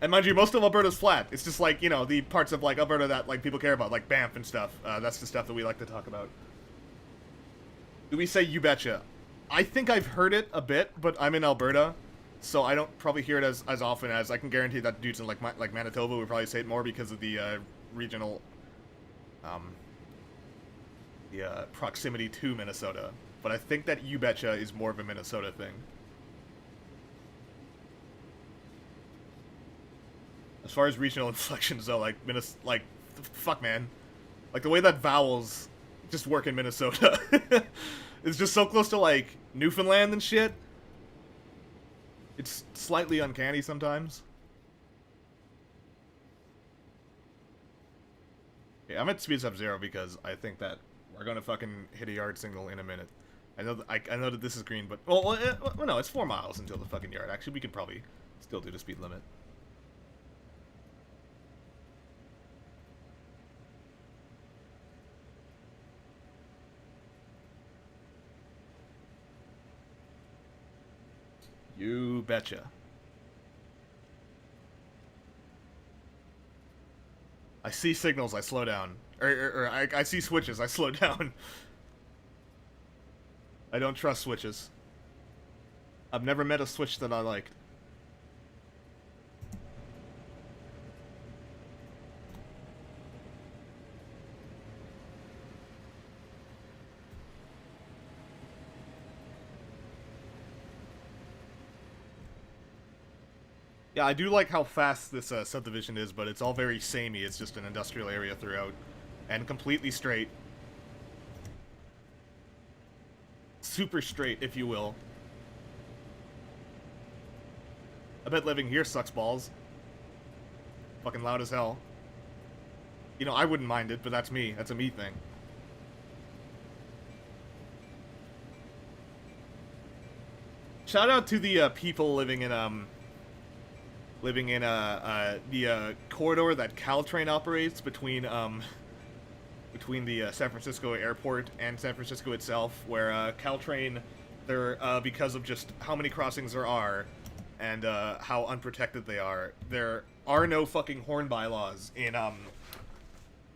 [SPEAKER 1] And mind you, most of Alberta's flat. It's just like, you know, the parts of, like, Alberta that, like, people care about, like Banff and stuff. That's the stuff that we like to talk about. Do we say you betcha? I think I've heard it a bit, but I'm in Alberta, so I don't probably hear it as often as I can guarantee that dudes in like Manitoba would probably say it more because of the regional proximity to Minnesota. But I think that you betcha is more of a Minnesota thing. As far as regional inflections though, like fuck man, like the way that vowels just work in Minnesota. It's just so close to, like, Newfoundland and shit. It's slightly uncanny sometimes. Okay, I'm at speed sub 0 because I think that we're gonna fucking hit a yard signal in a minute. I know that this is green, but... Well, no, it's 4 miles until the fucking yard. Actually, we can probably still do the speed limit. You betcha. I see signals, I slow down. I see switches, I slow down. I don't trust switches. I've never met a switch that I liked. Yeah, I do like how fast this subdivision is, but it's all very samey. It's just an industrial area throughout. And completely straight. Super straight, if you will. I bet living here sucks balls. Fucking loud as hell. You know, I wouldn't mind it, but that's me. That's a me thing. Shout out to the people living in the corridor that Caltrain operates between between the San Francisco airport and San Francisco itself, where Caltrain, because of just how many crossings there are, and how unprotected they are, there are no fucking horn bylaws in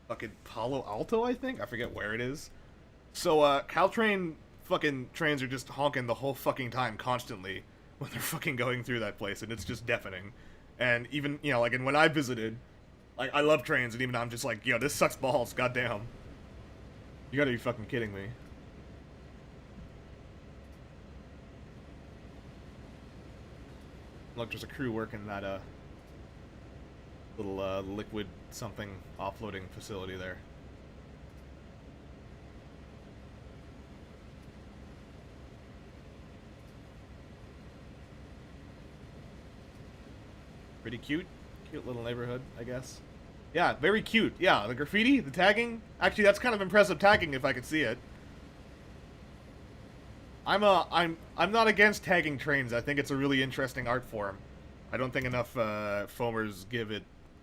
[SPEAKER 1] fucking Palo Alto, I think? I forget where it is. So Caltrain fucking trains are just honking the whole fucking time, constantly, when they're fucking going through that place, and it's just deafening. And even, you know, like, and when I visited, like, I love trains, and even I'm just like, yo, this sucks balls, goddamn. You gotta be fucking kidding me. Look, there's a crew working that, little, liquid something offloading facility there. Pretty cute. Cute little neighborhood, I guess. Yeah, very cute. Yeah, the graffiti, the tagging. Actually, that's kind of impressive tagging if I could see it. I'm not against tagging trains. I think it's a really interesting art form. I don't think enough foamers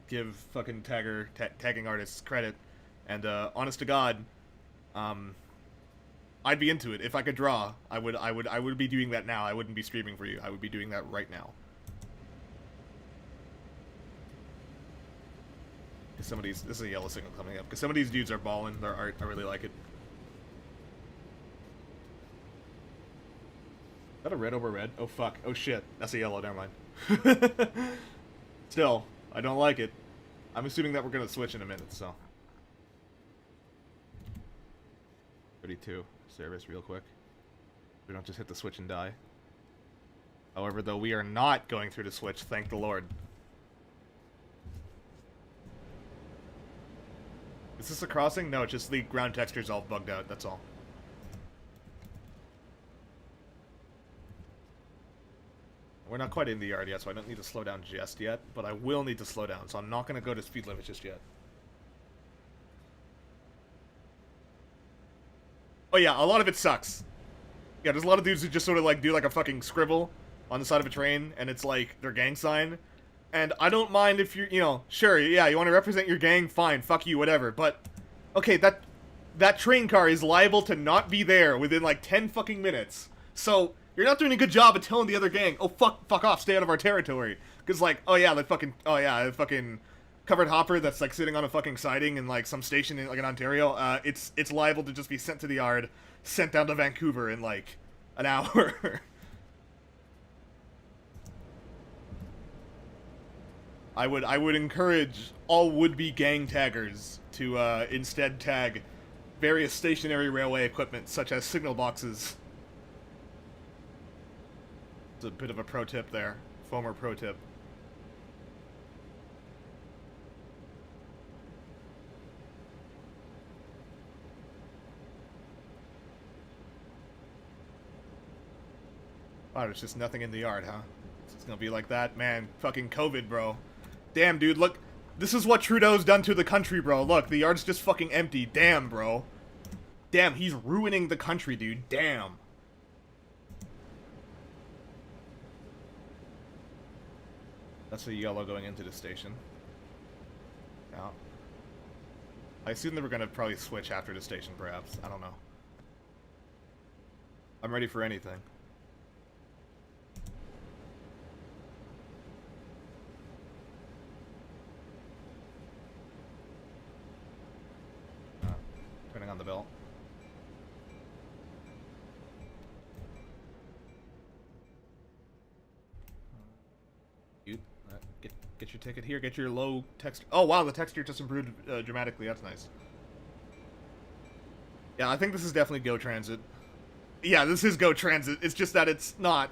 [SPEAKER 1] give fucking tagging artists credit. And honest to God, I'd be into it if I could draw. I would be doing that now. I wouldn't be streaming for you. I would be doing that right now. This is a yellow signal coming up. Because some of these dudes are balling their art. I really like it. Is that a red over red? Oh fuck. Oh shit. That's a yellow, never mind. Still, I don't like it. I'm assuming that we're gonna switch in a minute, so. 32. Service real quick. We don't just hit the switch and die. However, though, we are not going through the switch, thank the Lord. Is this a crossing? No, it's just the ground texture's all bugged out, that's all. We're not quite in the yard yet, so I don't need to slow down just yet, but I will need to slow down, so I'm not going to go to speed limit just yet. Oh yeah, a lot of it sucks. Yeah, there's a lot of dudes who just sort of like do like a fucking scribble on the side of a train, and it's like their gang sign. And I don't mind if you're, you know, sure, yeah, you want to represent your gang, fine, fuck you, whatever. But, okay, that train car is liable to not be there within like 10 fucking minutes. So, you're not doing a good job of telling the other gang, oh, fuck off, stay out of our territory. Because, like, the fucking covered hopper that's, like, sitting on a fucking siding in, like, some station in, like, in Ontario, it's liable to just be sent to the yard, sent down to Vancouver in, like, an hour. I would encourage all would-be gang taggers to instead tag various stationary railway equipment, such as signal boxes. It's a bit of a pro tip there. Foamer pro tip. Wow, there's just nothing in the yard, huh? It's gonna be like that? Man, fucking COVID, bro. Damn, dude, look. This is what Trudeau's done to the country, bro. Look, the yard's just fucking empty. Damn, bro. Damn, he's ruining the country, dude. Damn. That's a yellow going into the station. Yeah. I assume they were gonna probably switch after the station, perhaps. I don't know. I'm ready for anything. Turning on the bell. Get your ticket here. Get your low text. Oh wow, the texture just improved dramatically. That's nice. Yeah, I think this is definitely Go Transit. Yeah, this is Go Transit. It's just that it's not.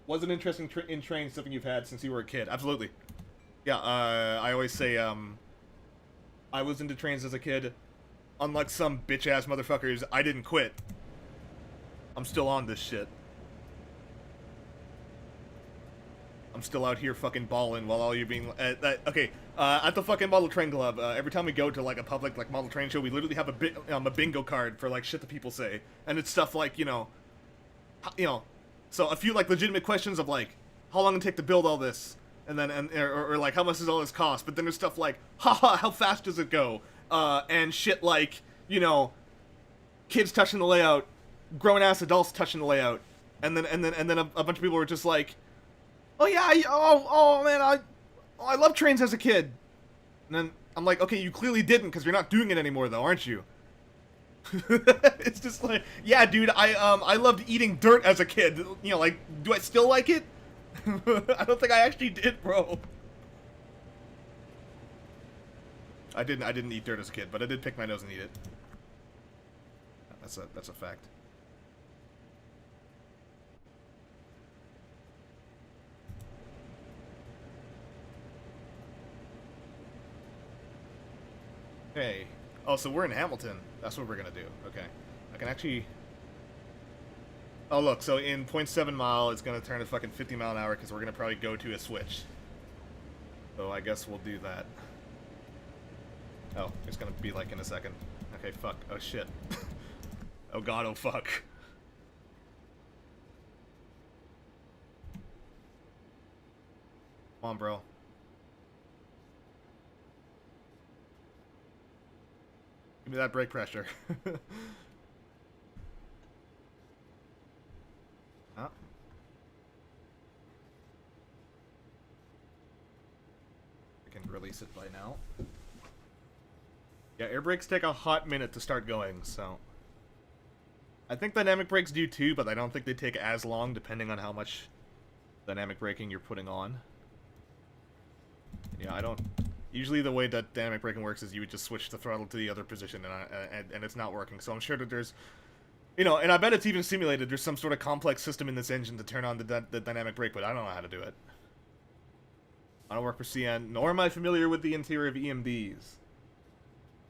[SPEAKER 1] Was an interesting in train something you've had since you were a kid? Absolutely. Yeah, I always say, I was into trains as a kid. Unlike some bitch-ass motherfuckers, I didn't quit. I'm still on this shit. I'm still out here fucking balling while all you being... okay, at the fucking Model Train Club, every time we go to, like, a public, like, model train show, we literally have a bingo card for, like, shit that people say. And it's stuff like, you know... So a few, like, legitimate questions of, like, how long it take to build all this? And then, or like, how much does all this cost? But then there's stuff like, haha, how fast does it go? And shit like, you know, kids touching the layout, grown-ass adults touching the layout. And then a bunch of people were just like, oh yeah, oh man, I love trains as a kid. And then I'm like, okay, you clearly didn't, because you're not doing it anymore, though, aren't you? It's just like, yeah, dude, I loved eating dirt as a kid. You know, like, do I still like it? I don't think I actually did, bro. I didn't eat dirt as a kid, but I did pick my nose and eat it. That's a fact. Okay. Oh, so we're in Hamilton. That's what we're gonna do. Okay. I can actually... Oh, look, so in 0.7 mile, it's gonna turn to fucking 50 mile an hour, because we're gonna probably go to a switch. So I guess we'll do that. Oh, it's gonna be like in a second. Okay, fuck. Oh, shit. Oh god, oh fuck. Come on, bro. Give me that brake pressure. Huh? I can release it by now. Yeah, air brakes take a hot minute to start going, so... I think dynamic brakes do too, but I don't think they take as long depending on how much dynamic braking you're putting on. Yeah, I don't... Usually the way that dynamic braking works is you would just switch the throttle to the other position, and it's not working. So I'm sure that there's... You know, and I bet it's even simulated. There's some sort of complex system in this engine to turn on the dynamic brake, but I don't know how to do it. I don't work for CN, nor am I familiar with the interior of EMDs.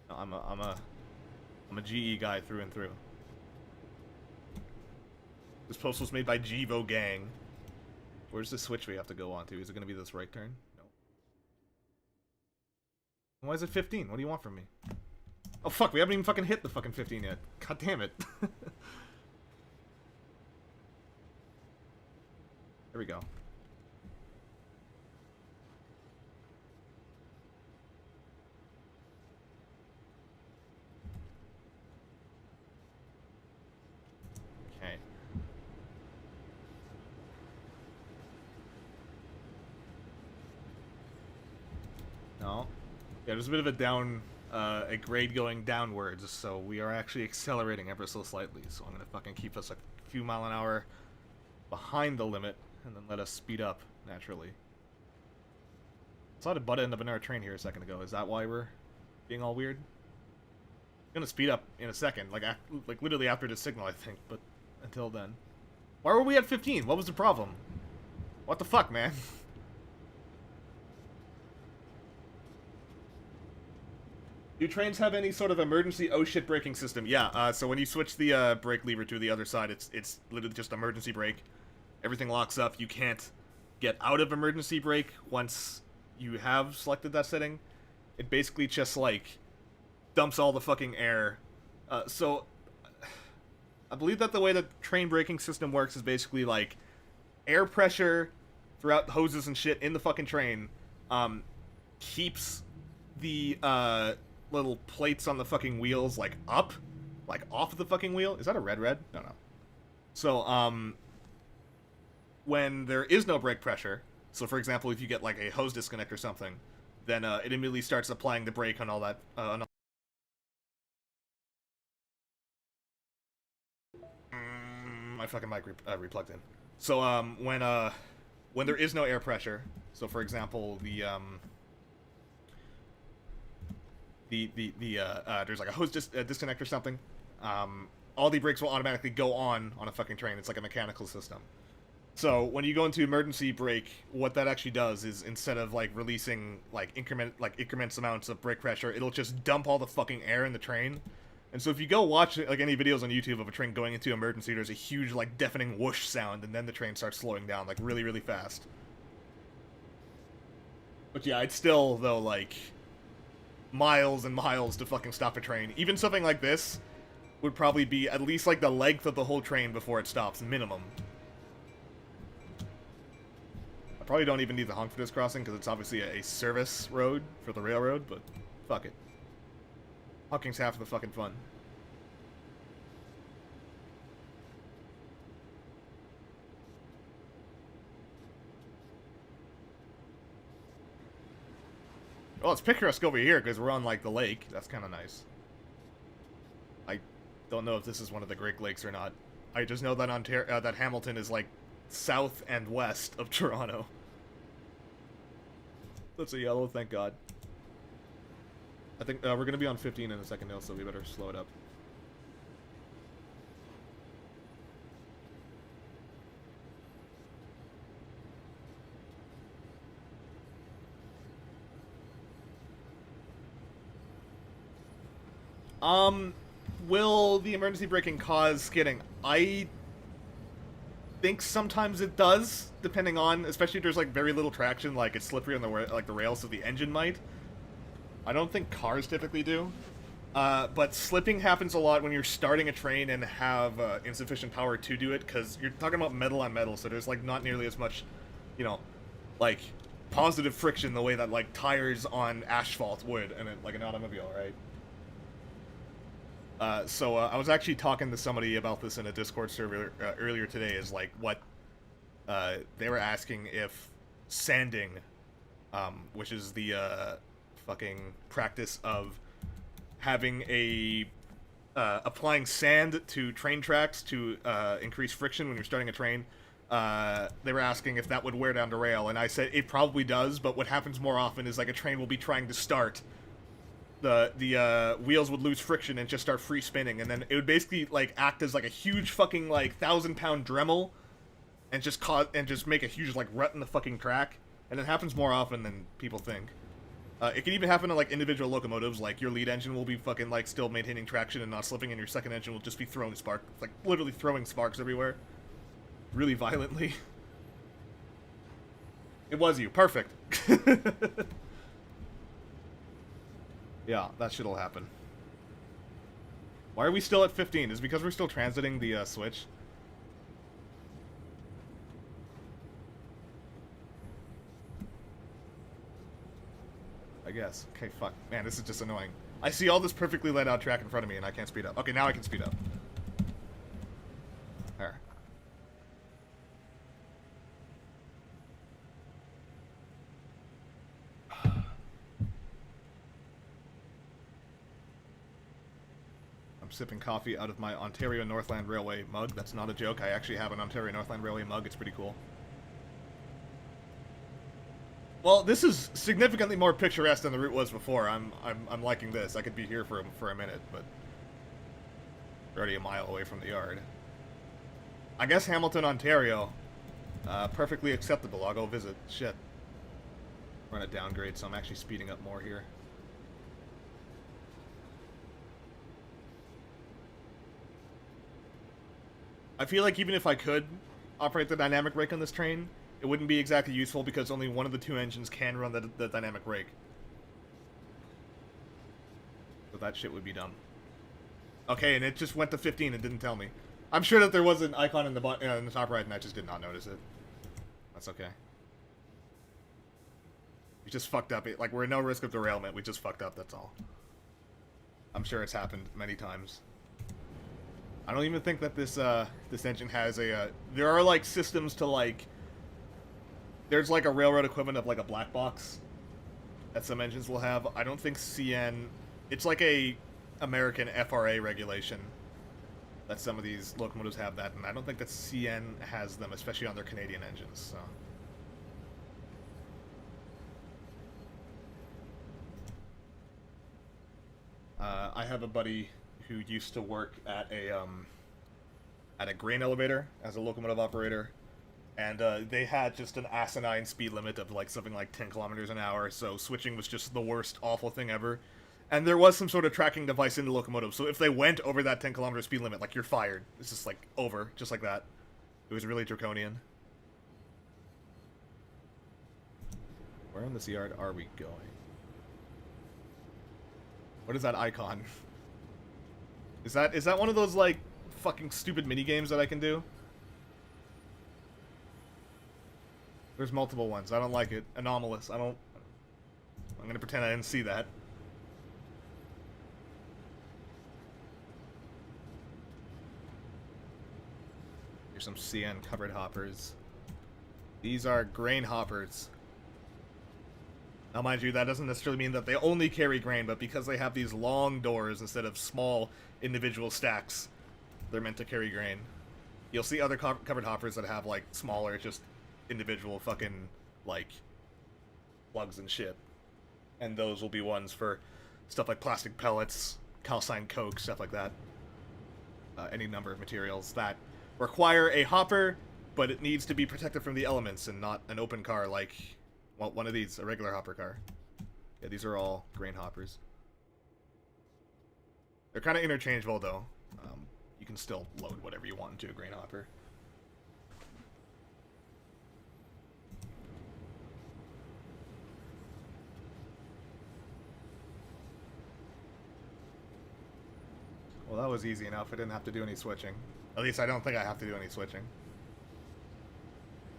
[SPEAKER 1] No, I'm a GE guy through and through. This post was made by Jivo Gang. Where's the switch we have to go on to? Is it going to be this right turn? No. Why is it 15? What do you want from me? Oh fuck, we haven't even fucking hit the fucking 15 yet. God damn it. There we go. Okay. No. Yeah, there's a bit of a a grade going downwards, so we are actually accelerating ever so slightly. So I'm gonna fucking keep us a few mile an hour behind the limit, and then let us speed up naturally. I saw the butt end of another train here a second ago. Is that why we're being all weird? I'm gonna speed up in a second, like literally after the signal, I think. But until then, why were we at 15? What was the problem? What the fuck, man? Do trains have any sort of emergency oh shit braking system? Yeah, so when you switch the brake lever to the other side, it's literally just emergency brake. Everything locks up. You can't get out of emergency brake once you have selected that setting. It basically just, like, dumps all the fucking air. So, I believe that the way the train braking system works is basically, like, air pressure throughout the hoses and shit in the fucking train keeps the, little plates on the fucking wheels, like, up, like, off of the fucking wheel. Is that a red? No. So, when there is no brake pressure, so for example, if you get, like, a hose disconnect or something, then, it immediately starts applying the brake on all that, my fucking mic replugged in. So, when there is no air pressure, so for example, there's like a hose disconnect or something, all the brakes will automatically go on a fucking train. It's like a mechanical system. So when you go into emergency brake, what that actually does is instead of like releasing like increments amounts of brake pressure, it'll just dump all the fucking air in the train. And so if you go watch like any videos on YouTube of a train going into emergency, there's a huge like deafening whoosh sound, and then the train starts slowing down like really, really fast. But yeah, it's still though like miles and miles to fucking stop a train. Even something like this would probably be at least like the length of the whole train before it stops, minimum. I probably don't even need the honk for this crossing, because it's obviously a service road for the railroad, but fuck it. Honking's half of the fucking fun. Well, it's picturesque over here, because we're on, like, the lake. That's kind of nice. I don't know if this is one of the Great Lakes or not. I just know that that Hamilton is, like, south and west of Toronto. That's a yellow, thank God. I think we're going to be on 15 in a second now, so we better slow it up. Will the emergency braking cause skidding? I think sometimes it does, depending on, especially if there's like very little traction, like it's slippery on the rails, so the engine might. I don't think cars typically do, but slipping happens a lot when you're starting a train and have insufficient power to do it, because you're talking about metal on metal, so there's like not nearly as much, you know, like positive friction the way that like tires on asphalt would, and like an automobile, right? So I was actually talking to somebody about this in a Discord server earlier today, is like what they were asking if sanding, which is the fucking practice of having applying sand to train tracks to increase friction when you're starting a train, they were asking if that would wear down the rail, and I said it probably does, but what happens more often is like a train will be trying to start, the wheels would lose friction and just start free spinning, and then it would basically like act as like a huge fucking like 1,000-pound Dremel, and just make a huge like rut in the fucking track. And it happens more often than people think. It can even happen to like individual locomotives. Like your lead engine will be fucking like still maintaining traction and not slipping, and your second engine will just be throwing sparks, like literally throwing sparks everywhere, really violently. It was you, perfect. Yeah, that shit'll happen. Why are we still at 15? Is it because we're still transiting the switch? I guess. Okay, fuck. Man, this is just annoying. I see all this perfectly laid out track in front of me and I can't speed up. Okay, now I can speed up. There. Sipping coffee out of my Ontario Northland Railway mug. That's not a joke. I actually have an Ontario Northland Railway mug. It's pretty cool. Well, this is significantly more picturesque than the route was before. I'm liking this. I could be here for a minute, but we're already a mile away from the yard. I guess Hamilton, Ontario, perfectly acceptable. I'll go visit. Shit. We're on a downgrade, so I'm actually speeding up more here. I feel like even if I could operate the dynamic brake on this train, it wouldn't be exactly useful because only one of the two engines can run the dynamic brake. So that shit would be dumb. Okay, and it just went to 15 and didn't tell me. I'm sure that there was an icon in the top right and I just did not notice it. That's okay. We just fucked up. Like, we're at no risk of derailment. We just fucked up, that's all. I'm sure it's happened many times. I don't even think that this this engine has a... there are, like, systems to, like... There's, like, a railroad equivalent of, like, a black box that some engines will have. I don't think CN... It's like a American FRA regulation that some of these locomotives have that, and I don't think that CN has them, especially on their Canadian engines, so... I have a buddy who used to work at a grain elevator as a locomotive operator, and they had just an asinine speed limit of like something like 10 kilometers an hour, so switching was just the worst awful thing ever. And there was some sort of tracking device in the locomotive, so if they went over that 10 kilometer speed limit, like, you're fired. It's just like over, just like that. It was really draconian. Where in this yard are we going? What is that icon? Is that one of those, like, fucking stupid mini games that I can do? There's multiple ones. I don't like it. Anomalous. I'm gonna pretend I didn't see that. Here's some CN covered hoppers. These are grain hoppers. Now, mind you, that doesn't necessarily mean that they only carry grain, but because they have these long doors instead of small individual stacks, they're meant to carry grain. You'll see other covered hoppers that have, like, smaller, just individual fucking, like, plugs and shit. And those will be ones for stuff like plastic pellets, calcined coke, stuff like that. Any number of materials that require a hopper, but it needs to be protected from the elements and not an open car like... well, one of these, a regular hopper car. Yeah, these are all grain hoppers. They're kind of interchangeable, though. You can still load whatever you want into a grain hopper. Well, that was easy enough. I didn't have to do any switching. At least I don't think I have to do any switching.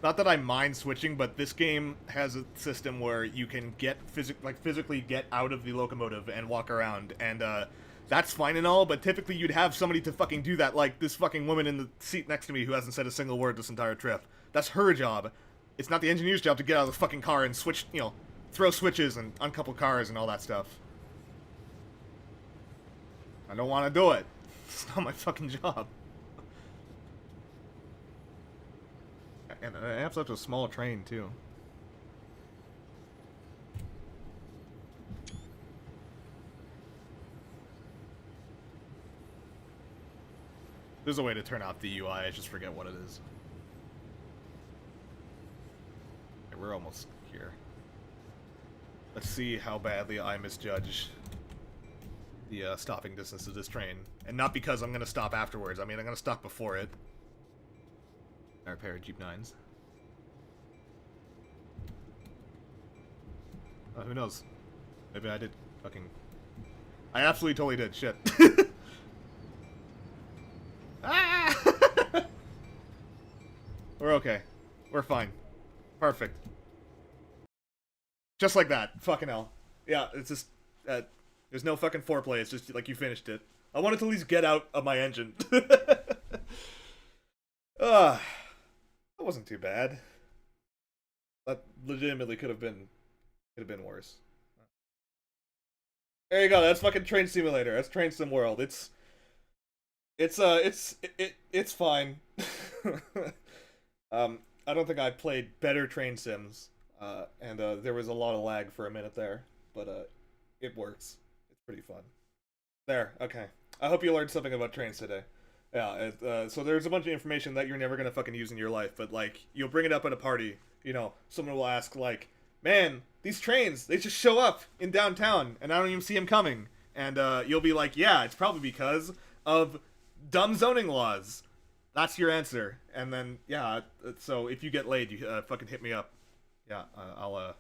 [SPEAKER 1] Not that I mind switching, but this game has a system where you can get physically get out of the locomotive and walk around, and that's fine and all, but typically you'd have somebody to fucking do that, like this fucking woman in the seat next to me who hasn't said a single word this entire trip. That's her job. It's not the engineer's job to get out of the fucking car and switch, you know, throw switches and uncouple cars and all that stuff. I don't want to do it. It's not my fucking job. And I have such a small train, too. There's a way to turn off the UI, I just forget what it is. Okay, we're almost here. Let's see how badly I misjudge the stopping distance of this train. And not because I'm going to stop afterwards, I mean I'm going to stop before it. Our pair of Jeep 9s. Who knows? Maybe I did fucking... I absolutely totally did. Shit. Ah! We're okay. We're fine. Perfect. Just like that. Fucking hell. Yeah, it's just... there's no fucking foreplay. It's just like you finished it. I wanted to at least get out of my engine. That wasn't too bad. That legitimately could have been worse. There you go. That's fucking Train Simulator. That's Train Sim World. It's fine. I don't think I played better train sims, and there was a lot of lag for a minute there, but it works. It's pretty fun. There. Okay. I hope you learned something about trains today. Yeah, so there's a bunch of information that you're never gonna fucking use in your life, but, like, you'll bring it up at a party, you know, someone will ask, like, man, these trains, they just show up in downtown, and I don't even see them coming, and, you'll be like, yeah, it's probably because of dumb zoning laws. That's your answer, and then, yeah, so if you get laid, you, fucking hit me up. Yeah, I'll